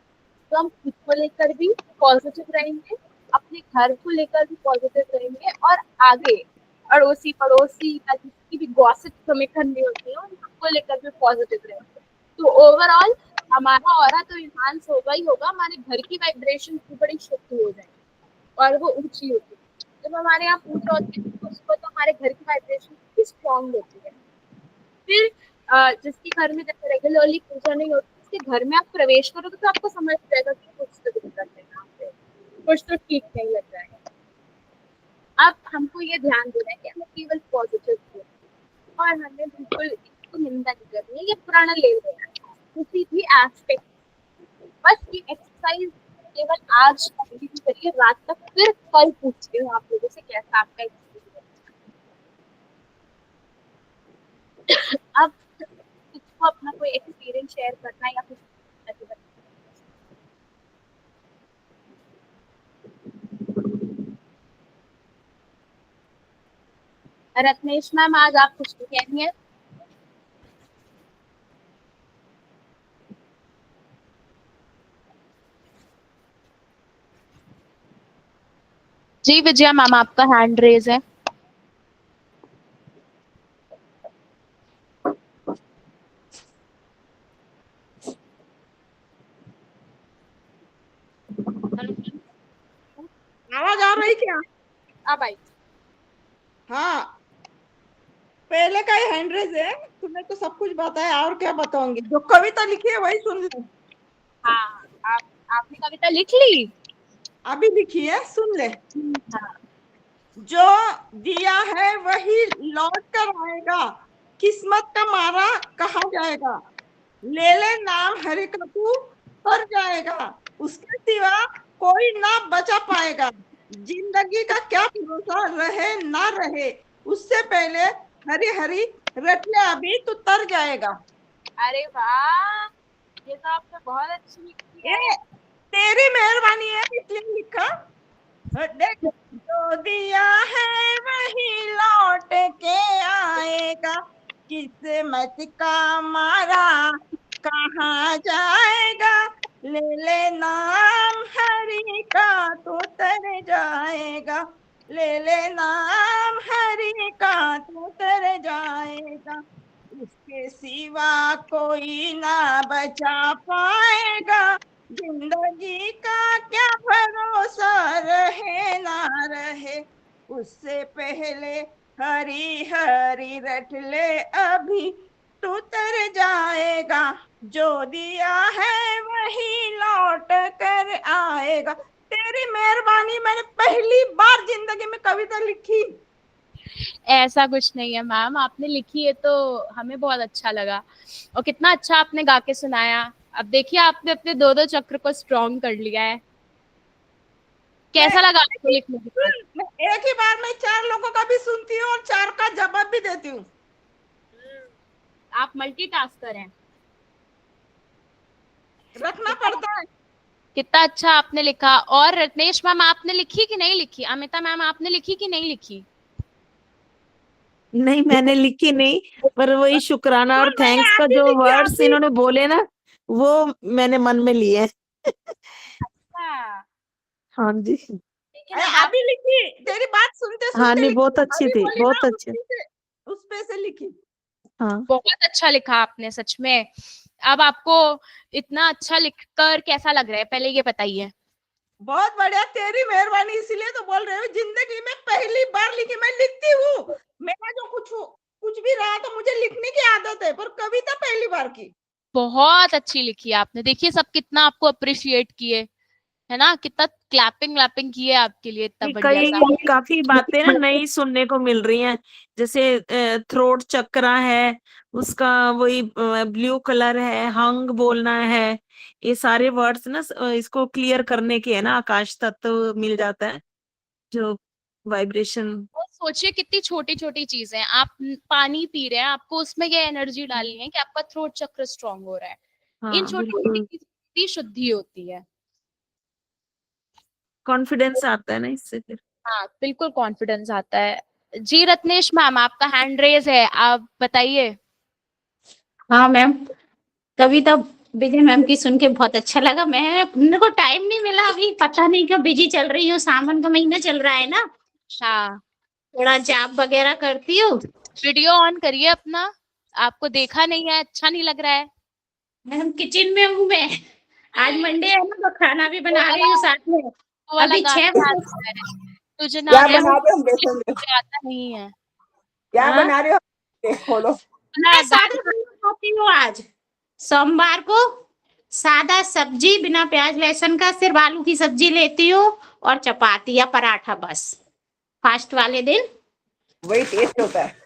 तो हम खुद को लेकर भी पॉजिटिव रहेंगे, अपने घर को लेकर भी पॉजिटिव रहेंगे, और आगे अड़ोसी पड़ोसी या जिसकी भी गॉसिप हमें करनी होती है उन सबको लेकर भी पॉजिटिव रहेंगे। तो ओवरऑल हमारा ऑरा तो इन्हांस होगा ही होगा, हमारे घर की वाइब्रेशन भी बड़ी शुद्ध हो जाएगी और वो ऊंची होती है। जब हमारे यहाँ पूजा होती है तो उसको तो हमारे घर की वाइब्रेशन भी स्ट्रॉन्ग होती है। फिर जिसके घर में जैसे रेगुलरली पूजा नहीं होती, उसके घर में आप प्रवेश करोगे तो आपको समझ जाएगा कि कुछ तो दिक्कत है यहाँ पे, कुछ तो ठीक नहीं लग रहा है। अब हमको ये ध्यान देना है कि हमें केवल पॉजिटिव बोलना, और हमें बिल्कुल इसको निंदा नहीं करनी है, ये प्रण ले लेना है किसी भी एस्पेक्ट। बस ये एक्सरसाइज केवल आज कंप्लीट करिए, रात तक, फिर कल पूछती हूँ आप लोगों से कैसा आपका एक्सपीरियंस। अब किसको अपना कोई एक्सपीरियंस शेयर करना है या कुछ रत्नेश मैम, आज आप कुछ तो कह रही हैं? जी विजया मैम, आपका हैंड रेज है।
आवाज आ रही क्या?
अब आई।
हाँ, पहले का ही हैंड रेज है। तुमने तो सब कुछ बताया, और क्या बताऊंगी? जो कविता लिखी है वही सुन लो।
हाँ, आपने कविता लिख ली?
अभी लिखी है, सुन ले।
हाँ।
जो दिया है वही लौट कर आएगा, किस्मत का मारा कहा जाएगा, ले ले नाम हरि का तू तर जाएगा, उसके सिवा कोई ना बचा पाएगा, जिंदगी का क्या भरोसा रहे ना रहे, उससे पहले हरी हरी रट ले अभी तो तर जाएगा।
अरे वाह, ये तो आपने बहुत अच्छी लिखी है।
ये तेरी मेहरबानी है इसलिए लिखा। देख, जो दिया है वही लौट के आएगा, किस्मत का मारा कहाँ जाएगा, ले ले नाम हरि का तो तर जाएगा, ले ले नाम हरि का तो तर जाएगा, उसके सिवा कोई ना बचा पाएगा, जिंदगी का क्या भरोसा रहे ना रहे, उससे पहले हरी हरी रट ले अभी, तू तर जाएगा, जो दिया है वही लौट कर आएगा। तेरी मेहरबानी, मैंने पहली बार जिंदगी में कविता लिखी।
ऐसा कुछ नहीं है मैम, आपने लिखी है तो हमें बहुत अच्छा लगा, और कितना अच्छा आपने गा के सुनाया। अब देखिए आपने अपने 2-2 चक्र को स्ट्रॉन्ग कर लिया है। कैसा लगा आपको लिखने के बाद?
मैं एक ही बार में 4 लोगों का भी सुनती हूँ और 4 का जवाब भी देती हूँ।
आप मल्टीटास्कर हैं।
रखना पड़ता है।
कितना अच्छा आपने लिखा। और रत्नेश मैम आपने लिखी कि नहीं लिखी? अमिता मैम आपने लिखी कि नहीं लिखी?
नहीं, मैंने लिखी नहीं, पर वही शुक्राना और
मैंने
थैंक्स का
आधी
जो
लिखी,
वर्ड्स
आधी।
इन्होंने बोले ना, वो मैंने मन में लिए।
हाँ,
हाँ जी,
लेकिन अब आप
अभी लिखी, तेरी बात सुनते
हाँ
सुनते
नहीं,
लिखी,
बहुत अच्छी
अभी
थी,
बोली
बहुत
ना,
अच्छी।
उस पे से लिखी।
हाँ,
बहुत अच्छा लिखा आपने सच में। अब आपको इतना अच्छा लिखकर कैसा लग रहा है, पहले ये बताइए।
बहुत बढ़िया, तेरी मेहरबानी, इसीलिए तो बोल रही हूँ, जिंदगी में पहली बार लिखी। मैं लिखती हूँ, मेरा जो कुछ भी रहा तो मुझे लिखने की आदत है, पर कविता पहली बार की।
बहुत अच्छी लिखी आपने। देखिए सब कितना आपको अप्रिशिएट किए, है ना, कितना क्लैपिंग किए आपके लिए, इतना बढ़िया सा।
कई काफी बातें ना नई सुनने को मिल रही हैं, जैसे थ्रोट चक्रा है, उसका वही ब्लू कलर है, हंग बोलना है, ये सारे वर्ड्स ना इसको क्लियर करने के है ना, आकाश तत्व मिल जाता है जो वाइब्रेशन।
और सोचिए कितनी छोटी छोटी चीजें हैं। आप पानी पी रहे हैं, आपको उसमें ये एनर्जी डालनी है कि आपका थ्रोट चक्र स्ट्रांग हो रहा है। इन
हाँ
छोटी छोटी
बिल्कुल,
चीजों की शुद्धि होती है।
कॉन्फिडेंस आता है ना इससे फिर।
हाँ बिल्कुल कॉन्फिडेंस आता है। जी रत्नेश मैम आपका हैंड रेज है, आप बताइए।
हाँ मैम, कविता विजय मैम की सुन के बहुत अच्छा लगा। मेरे को टाइम नहीं मिला, अभी पता नहीं क्यों बिजी चल रही हूँ, सावन का महीना चल रहा है ना,
हाँ,
थोड़ा जाप वगैरह करती हूँ।
वीडियो ऑन करिए अपना, आपको देखा नहीं है, अच्छा नहीं लग रहा है।
मैम किचन में हूँ मैं, आज मंडे है ना, तो खाना भी बना रही हूँ साथ में।
वो वाला
अभी
गाना
6
याद
बजे।
है, तुझे ना
क्या
है
बना रहे हो? हम देखेंगे।
मुझे आता नहीं है।
क्या
हाँ?
बना रहे हो? खोलो।
मैं सादा खाना खाती हूँ आज, सोमवार को सादा सब्जी बिना प्याज लहसुन का, सिर्फ आलू की सब्जी लेती हूँ और चपाती या पराठा, बस फास्ट वाले दिन।
वही टेस्ट होता है।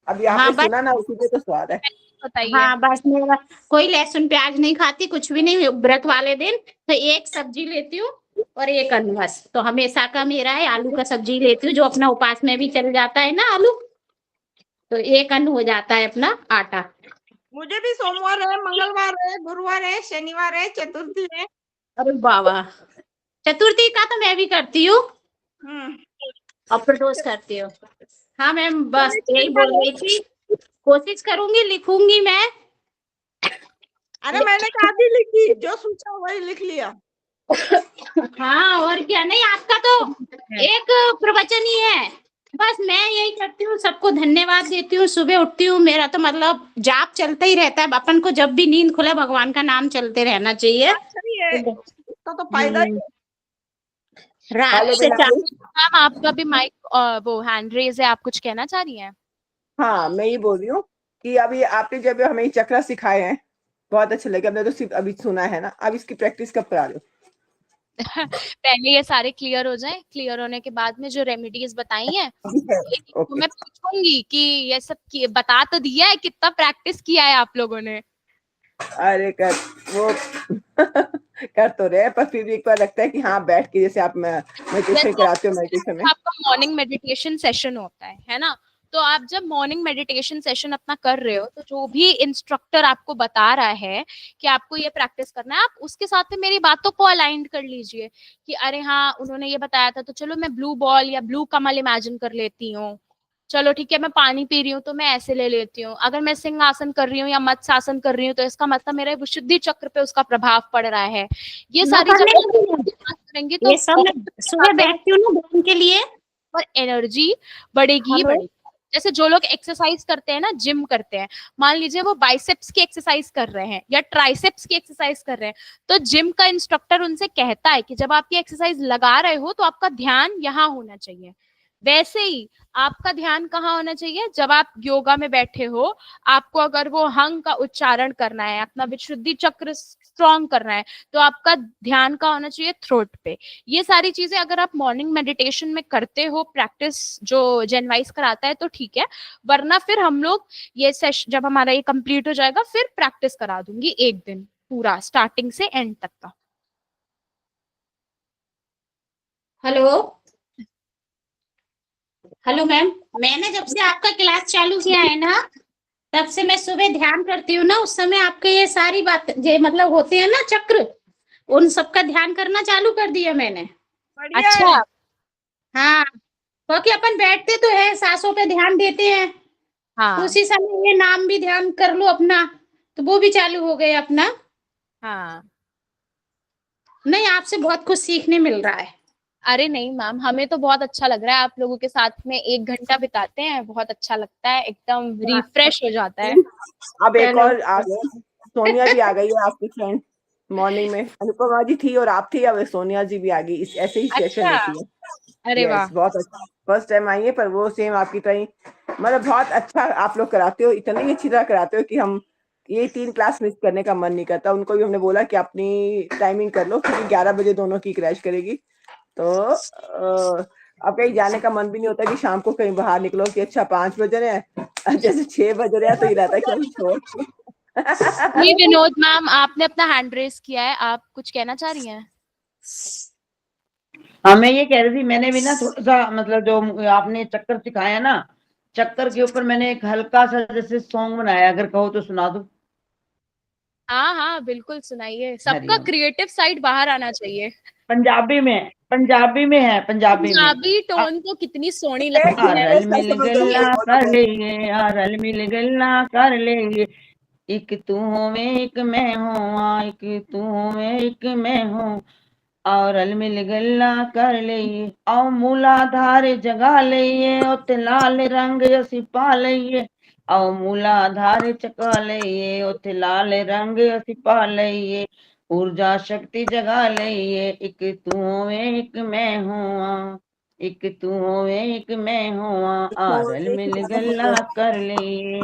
अब यहाँ
हाँ
पे
बस,
सुना ना, उसी पे तो स्वाद है।
बताइए।
हाँ बस मेरा कोई लहसुन प्याज नहीं खाती, कुछ भी नहीं, व्रत वाले दिन तो एक सब्जी लेती हूँ और एक अन्न, बस। तो हमेशा का मेरा है, आलू का सब्जी लेती हूँ, जो अपना उपास में भी चल जाता है ना आलू, तो एक अन्न हो जाता है अपना आटा।
मुझे भी सोमवार है, मंगलवार है, गुरुवार है, शनिवार है, चतुर्थी है।
अरे बाबा, चतुर्थी का तो मैं भी करती हूँ और प्रदोष करती हूँ। हाँ मैम, बस यही बोल रही थी, कोशिश करूंगी, लिखूंगी मैं।
अरे मैंने कहा भी लिखी, जो सोचा वही लिख लिया।
हाँ और क्या, नहीं आपका तो एक प्रवचन ही है। बस मैं यही करती हूँ, सबको धन्यवाद देती हूँ, सुबह उठती हूँ, मेरा तो मतलब जाप चलता ही रहता है, अपन को जब भी नींद खुले भगवान का नाम चलते रहना चाहिए।
सही है, इसका तो फायदा ही है।
रात
हेलो
से
बिना
चार।
मैम आपका भी माइक वो हैंड रेज है, आप कुछ कहना चाह रही हैं?
हाँ, मैं ये बोल रही हूँ कि अभी आपने जब हमें ये चक्र सिखाए हैं, बहुत अच्छे लगे। हमने तो सिर्फ अभी सुना है ना, अब इसकी प्रैक्टिस कब करा रहे हो?
पहले ये सारे क्लियर हो जाएं, क्लियर होने के बाद में जो रेमेडीज बताई हैं तो
ओके।
मैं पूछूंगी कि ये सब बता तो दिया है, कितना प्रैक्टिस किया है आप लोगों ने?
अरे कर वो कर तो रहे, पर फिर भी एक बार लगता है कि हाँ, बैठ के जैसे आप मेडिटेशन कराते हो, मेडिटेशन में
आपका मॉर्निंग मेडिटेशन सेशन होता है ना, तो आप जब मॉर्निंग मेडिटेशन सेशन अपना कर रहे हो तो जो भी इंस्ट्रक्टर आपको बता रहा है कि आपको ये प्रैक्टिस करना है, आप उसके साथ में मेरी बातों को अलाइंड कर लीजिए कि अरे हाँ उन्होंने ये बताया था तो चलो मैं ब्लू बॉल या ब्लू कमल इमेजिन कर लेती हूँ, चलो ठीक है मैं पानी पी रही हूँ तो मैं ऐसे ले लेती हूँ, अगर मैं सिंहासन कर रही हूँ या मत्स्य आसन कर रही हूँ तो इसका मतलब मेरे विशुद्धि चक्र पे उसका प्रभाव पड़ रहा है। ये
मैं
सारी
करने
जब
लगी हूँ।
करेंगे तो
ये सब मैं सुबह बैठती हूँ ना ध्यान के लिए।
और एनर्जी बढ़ेगी ही
हेलो
बढ़ेगी। जैसे जो लोग एक्सरसाइज करते हैं ना, जिम करते हैं, मान लीजिए वो बाइसेप्स की एक्सरसाइज कर रहे हैं या ट्राइसेप्स की एक्सरसाइज कर रहे हैं, तो जिम का इंस्ट्रक्टर उनसे कहता है कि जब आप ये एक्सरसाइज लगा रहे हो तो आपका ध्यान यहाँ होना चाहिए। वैसे ही आपका ध्यान कहाँ होना चाहिए, जब आप योगा में बैठे हो, आपको अगर वो हंग का उच्चारण करना है, अपना विशुद्धि चक्र स्ट्रॉन्ग करना है, तो आपका ध्यान का होना चाहिए थ्रोट पे। ये सारी चीजें अगर आप मॉर्निंग मेडिटेशन में करते हो, प्रैक्टिस जो जेनवाइज कराता है तो ठीक है, वरना फिर हम लोग ये सेशन जब हमारा ये कंप्लीट हो जाएगा फिर प्रैक्टिस करा दूंगी एक दिन पूरा स्टार्टिंग से एंड तक का।
हेलो हेलो मैम, मैंने जब से आपका क्लास चालू किया है ना, तब से मैं सुबह ध्यान करती हूँ ना, उस समय आपके ये सारी बात ये मतलब होते हैं ना चक्र, उन सबका ध्यान करना चालू कर दिया मैंने।
बढ़िया
अच्छा।
है।
हाँ, क्योंकि अपन बैठते तो है, सांसों पे ध्यान देते हैं, तो
हाँ
उसी समय ये नाम भी ध्यान कर लो अपना, तो वो भी चालू हो गया अपना।
हाँ।
नहीं, आपसे बहुत कुछ सीखने मिल रहा है।
अरे नहीं मैम, हमें तो बहुत अच्छा लग रहा है, आप लोगों के साथ में 1 घंटा बिताते हैं, बहुत अच्छा लगता है, एकदम रिफ्रेश हो जाता है।
अब एक
चलो
और आ गए, सोनिया भी आ गई है आपकी फ्रेंड। मॉर्निंग में अनुपमा जी थी और आप थी, अब सोनिया जी भी आ गई। इस ऐसे ही सेशन
अच्छा।
लेती है।
अरे वाह।
यस, बहुत अच्छा, फर्स्ट टाइम आई है, पर वो सेम आपकी तरह ही, मतलब बहुत अच्छा आप लोग कराते हो, इतनी अच्छी तरह कराते हो कि हम ये 3 क्लास मिस करने का मन नहीं करता। उनको भी हमने बोला कि अपनी टाइमिंग कर लो, क्योंकि 11 बजे दोनों की क्रैश करेगी, तो अब कहीं जाने का मन भी नहीं होता कि शाम को कहीं बाहर निकलो कि अच्छा 5 बज रहे हैं, जैसे 6 बज रहे हैं तो ये रहता है कि अभी छोड़
जी विनोद मैम, आपने अपना हैंड रेस किया है, आप कुछ कहना चाह रही हैं?
हाँ, मैं ये कह रही थी, मैंने भी ना थोड़ा सा मतलब जो आपने चक्कर सिखाया ना, चक्कर के ऊपर मैंने एक हल्का सा जैसे सॉन्ग बनाया, अगर कहो तो सुना दो।
हाँ हाँ बिल्कुल सुनाइए, सबका
हरिओम।
क्रिएटिव साइड बाहर आना चाहिए।
पंजाबी में, पंजाबी में है, पंजाबी में।
पंजाबी टोन तो कितनी सोहनी लगती है।
रल मिल गल्ला कर लेंगे, रल मिल गल्ला कर लेंगे, एक तू होवे एक मैं हूँ, एक तू होवे एक मैं हूँ, और रल मिल गल्ला कर लइए, आओ मूलाधार जगा लइए, उते लाल रंग असी पा लइए, आओ मूलाधार चका लइए, उते लाल रंग असी पा लइए, ऊर्जा शक्ति जगा लइए, एक तू होवे एक मैं हूँ, एक तू होवे एक मैं हूँ, रल मिल गल्ला कर लइए,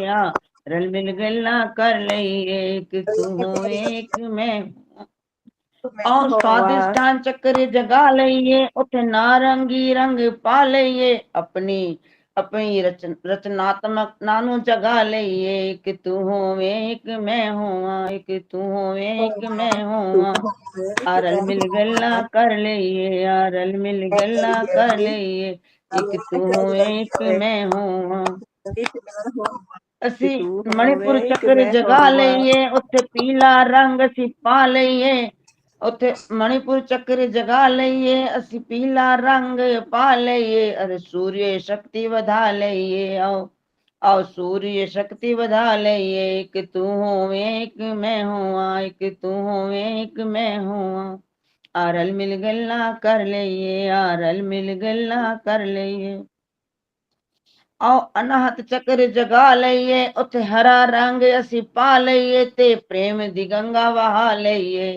रल मिल गल्ला कर लइए, एक तू होवे एक मैं हूँ, और स्वादिष्टान चक्कर जगा लइए, उथे नारंगी रंग पा लइए, अपनी अपनी रचनात्मक नानू जगा लइए, एक तू होवे एक मैं हूँ, एक तू होवे एक मैं हूँ, रल मिल गल्ला कर लइए, रल मिल गल्ला कर लइए, एक तू होवे एक मैं हूँ, ਅਸੀਂ ਮਣੀਪੁਰ ਚੱਕਰ ਜਗਾ ਲਈਏ, ਉੱਥੇ ਪੀਲਾ ਰੰਗ ਅਸੀਂ ਪਾ ਲਈਏ, ਉੱਥੇ ਮਣੀਪੁਰ ਚੱਕਰ ਜਗਾ ਲਈਏ, ਅਸੀਂ ਪੀਲਾ ਰੰਗ ਪਾ ਲਈਏ, ਅਰੇ ਸੂर्य शक्ति ਵਧਾ ਲਈਏ, आओ आओ सूर्य शक्ति ਵਧਾ ਲਈਏ, एक तू होवे एक मैं हूँ, एक तू होवे एक मैं हूँ, रल मिल गल्ला कर लइए, रल मिल गल्ला कर लइए, आओ अनाहत चक्र जगा लइए, उथे हरा रंग असी पा लइए, ते प्रेम दी गंगा बहा लइए,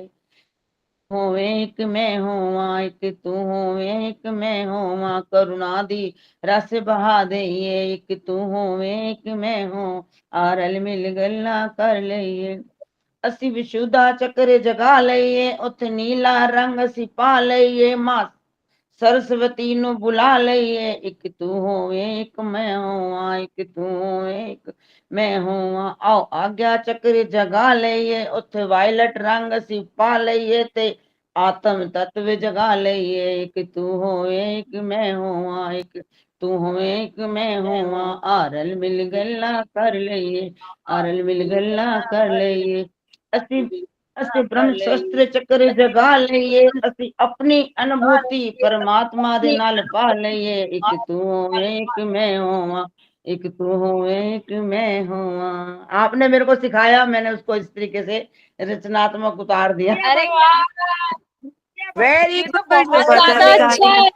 होवे एक मैं होवा, एक तू होवे एक मैं होवा, करुणा दी रस बहा दइए, एक तू होवे एक मैं हूँ, रल मिल गल्ला कर लइए, ਅਸੀਂ ਵਿਸ਼ੁੱਧਾ ਚੱਕਰ ਜਗਾ ਲਈਏ, ਉੱਥੇ ਨੀਲਾ ਰੰਗ ਅਸੀਂ ਪਾ ਲਈਏ, ਮਾਂ सरस्वती नु बुला लइए, एक तू होवे एक मैं हूँ, एक तू होवे एक मैं हूँ, आओ आज्ञा चक्र जगा लइए, उथे वायलट रंग असी पा लइए, ते आत्म तत्व जगा लइए, एक तू होवे एक मैं हूँ, एक तू हो एक मैं हुआ, आरल मिल गल्ला कर लइए, आरल मिल गल्ला कर लइए, ਅਸੀਂ ਅਸੀਂ ਬ੍ਰਹਮ ਸ਼ਸਤਰ ਚੱਕਰ ਜਗਾ ਲਈਏ, ਅਸੀਂ ਆਪਣੀ ਅਨੁਭੂਤੀ ਪਰਮਾਤਮਾ ਦੇ ਨਾਲ ਪਾ ਲਈਏ, ਇੱਕ ਤੂੰ ਹੋਵੇਂ एक मैं होवा, एक तू होवे एक मैं होवा। आपने मेरे को सिखाया, मैंने उसको इस तरीके से रचनात्मक उतार दिया।
अरे वाह,
वेरी
ये तो
गुड।
बहुत
बहुत
ज्यादा
अच्छा
अच्छा है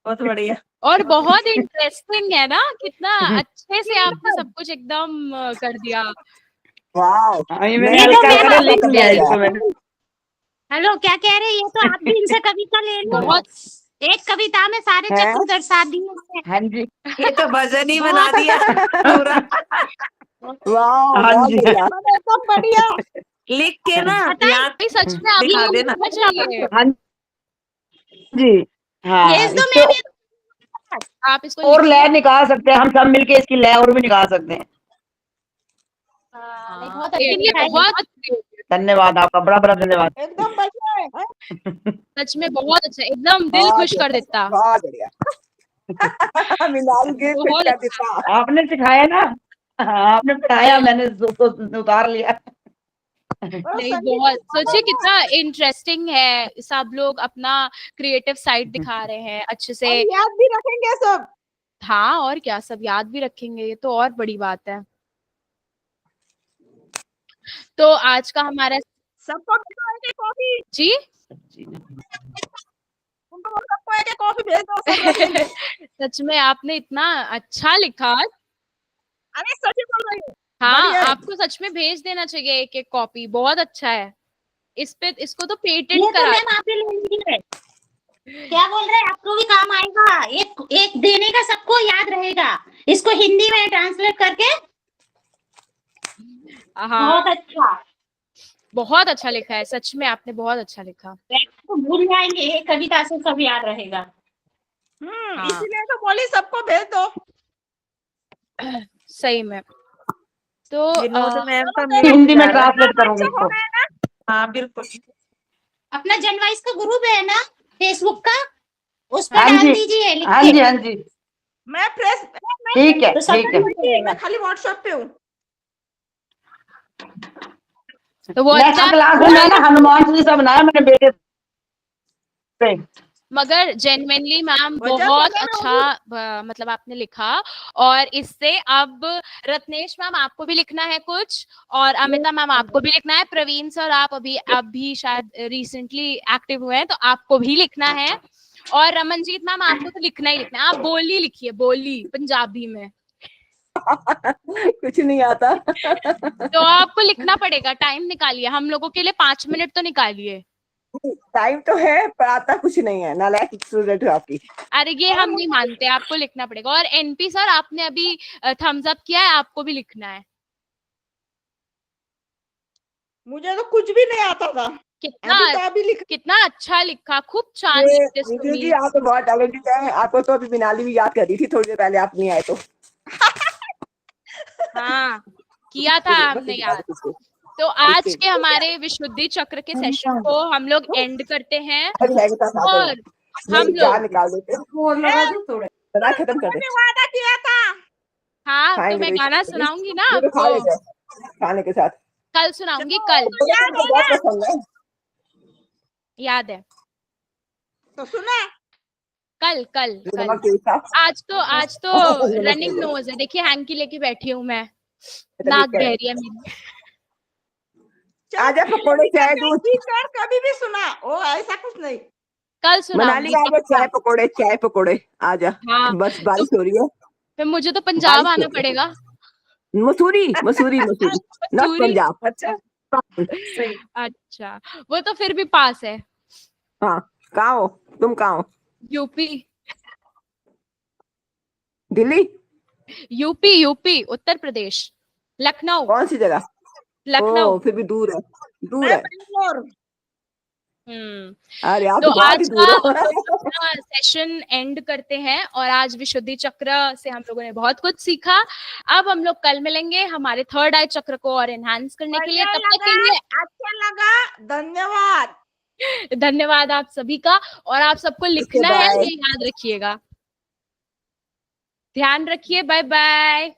बहुत बढ़िया।
और बहुत इंटरेस्टिंग है ना, कितना अच्छे से आपने सब कुछ एकदम कर दिया।
वाओ,
ये
मैं
मैंने
ये तो
हल्का
मैं
हल्का लिख लिया इसको मैंने।
हेलो, क्या कह रहे हैं? ये तो आप भी इनसे कविता ले लो।
बहुत
एक कविता में सारे
हैं?
चक्र दर्शा दिए हैं।
हाँ जी,
ये तो भजन ही बना दिया पूरा।
वाओ,
हाँ
बहुत
जी।
बढ़िया।
एकदम बढ़िया।
लिख के ना
पता है,
यहाँ
भाई सच में आपको
दिखा
ये
देना।
लिखना चाहिए।
हाँ जी, हाँ
भेज दो
इसको
मेरे।
आप इसको
और
लिखिए।
लय निकाल सकते हैं हम सब मिलके, इसकी लय और भी निकाल सकते हैं।
नहीं, बहुत अच्छी
ये
लिखाई है।
बहुत
धन्यवाद आपका, बड़ा बड़ा धन्यवाद।
एकदम बढ़िया है।
सच में बहुत अच्छा, एकदम दिल खुश कर देता।
बहुत बढ़िया। मिनाल के फिट
बहुत
कर
अच्छा।
देता।
आपने सिखाया ना, हाँ, आपने पढ़ाया, मैंने उसको उतार लिया।
नहीं, बहुत सोचिए कितना इंटरेस्टिंग है, सब लोग अपना क्रिएटिव साइड दिखा रहे हैं अच्छे से।
और याद भी रखेंगे सब।
हाँ, और क्या, सब याद भी रखेंगे, ये तो और बड़ी बात है। तो आज का हमारा
सबको भेजो कॉफी,
जी
उनको सबको एक कॉफी भेज दो, सब रखेंगे।
सच में आपने इतना अच्छा लिखा।
अरे सच ही बोल रही हूँ।
हाँ,
बढ़िया है।
आपको सच में भेज देना चाहिए एक एक कॉपी, बहुत अच्छा है। इस पे इसको तो
ये
पेटेंट
तो
करा।
मैम आप ही ले लीजिए। क्या बोल रहे हैं? आपको भी काम आएगा। एक एक देने का सबको याद रहेगा। इसको हिंदी में ट्रांसलेट करके
हाँ,
बहुत अच्छा।
बहुत अच्छा लिखा है, सच में आपने बहुत अच्छा लिखा।
तो भूल जाएंगे, ये कविता से सब याद रहेगा।
हाँ।
इसीलिए तो बोली सबको भेज दो।
सही में। तो
विनोद मैम का
चलो,
मेल
हिंदी में
जा रहा है।
ट्रांसलेट करूंगी
अच्छा हो
इसको।
गया ना।
हाँ बिल्कुल।
अपना जनवाइस का ग्रुप है ना फेसबुक का, उस पर
हाँ
डाल
जी,
दीजिए लिख
हाँ
के।
जी, हाँ जी,
मैं फ्रेश,
ठीक है,
तो सब
ठीक है।
मैं खाली व्हाट्सएप पे हूँ।
तो वो
नेक्स्ट
अच्छा,
क्लास में मैं ना हनुमान चालीसा बनाया मैंने बेटे पे।
मगर जेन्युइनली मैम
वजह
बहुत
समझ में
अच्छा मतलब आपने लिखा। और इससे अब रत्नेश मैम आपको भी लिखना है कुछ, और अमिता मैम आपको भी लिखना है, प्रवीण सर आप अभी शायद रिसेंटली एक्टिव हुए हैं तो आपको भी लिखना है, और रमनजीत मैम आपको तो लिखना ही लिखना है। आप बोली लिखिए, बोली पंजाबी में।
कुछ नहीं आता।
तो आपको लिखना पड़ेगा, टाइम निकालिए, हम लोगों के लिए 5 मिनट तो निकालिए।
टाइम तो है पर आता कुछ नहीं है, नालायक स्टूडेंट हो आपकी।
अरे ये हम नहीं मानते, आपको लिखना पड़ेगा। और एनपी सर आपने अभी थम्स अप किया है, आपको भी लिखना है।
मुझे तो कुछ भी नहीं आता था। अभी लिख।
कितना अच्छा लिखा, खूप छान
ये
लिखतेस
निखिल
तुम्ही।
जी, आप तो बहुत टैलेंटेड है। आपको तो अभी मिनाली भी याद कर रही थी थोड़ी देर पहले, आप नहीं आए तो।
हाँ, किया था हमने याद। तो आज के हमारे विशुद्धि चक्र के सेशन को हम लोग एंड करते हैं, और हम लोग
निकाल देते थोड़ा खत्म कर दे।
वादा किया था।
हाँ, तो
खाएंगे
मैं
भी।
गाना सुनाऊंगी ना
ये तो खा
आपको,
लेते खाने के साथ।
कल सुनाऊंगी, कल
बहुत पसंद है।
याद है,
तो सुना।
कल कल कल।
नमक तेज था।
आज तो रनिंग नोज है, देखिए हैंकी लेके बैठी हूँ मैं, नाक बह रही है मेरी।
आजा पकोड़े चाय दूध।
टीचर कभी भी सुना, ओ ऐसा कुछ नहीं।
कल
मनाली
सुनाऊंगी
आजा,
पक्का।
चाय पकोड़े आजा।
हाँ,
बस बारिश हो रही है।
फिर मुझे तो पंजाब
बारिश
आना
हो रही है।
पड़ेगा।
मसूरी मसूरी मसूरी, नॉट
मसूरी,
पंजाब।
अच्छा, वो तो फिर भी पास है।
हाँ, कहाँ हो तुम? कहाँ हो?
यूपी
दिल्ली?
यूपी उत्तर प्रदेश, लखनऊ।
कौन सी जगह?
लखनऊ।
ओ, फिर भी दूर है, दूर है।
बेंगलोर।
अरे आप
तो
तो बहुत ही
आज
दूर हो।
का सेशन एंड करते हैं, और आज विशुद्धि चक्र से हम लोगों ने बहुत कुछ सीखा। अब हम लोग कल मिलेंगे हमारे थर्ड आई चक्र को और एनहांस करने के लिए। तब तक के लिए
अच्छा लगा, धन्यवाद।
धन्यवाद आप सभी का, और आप सबको लिखना है,
बाय।
ये याद रखिएगा। ध्यान रखिए, बाय बाय।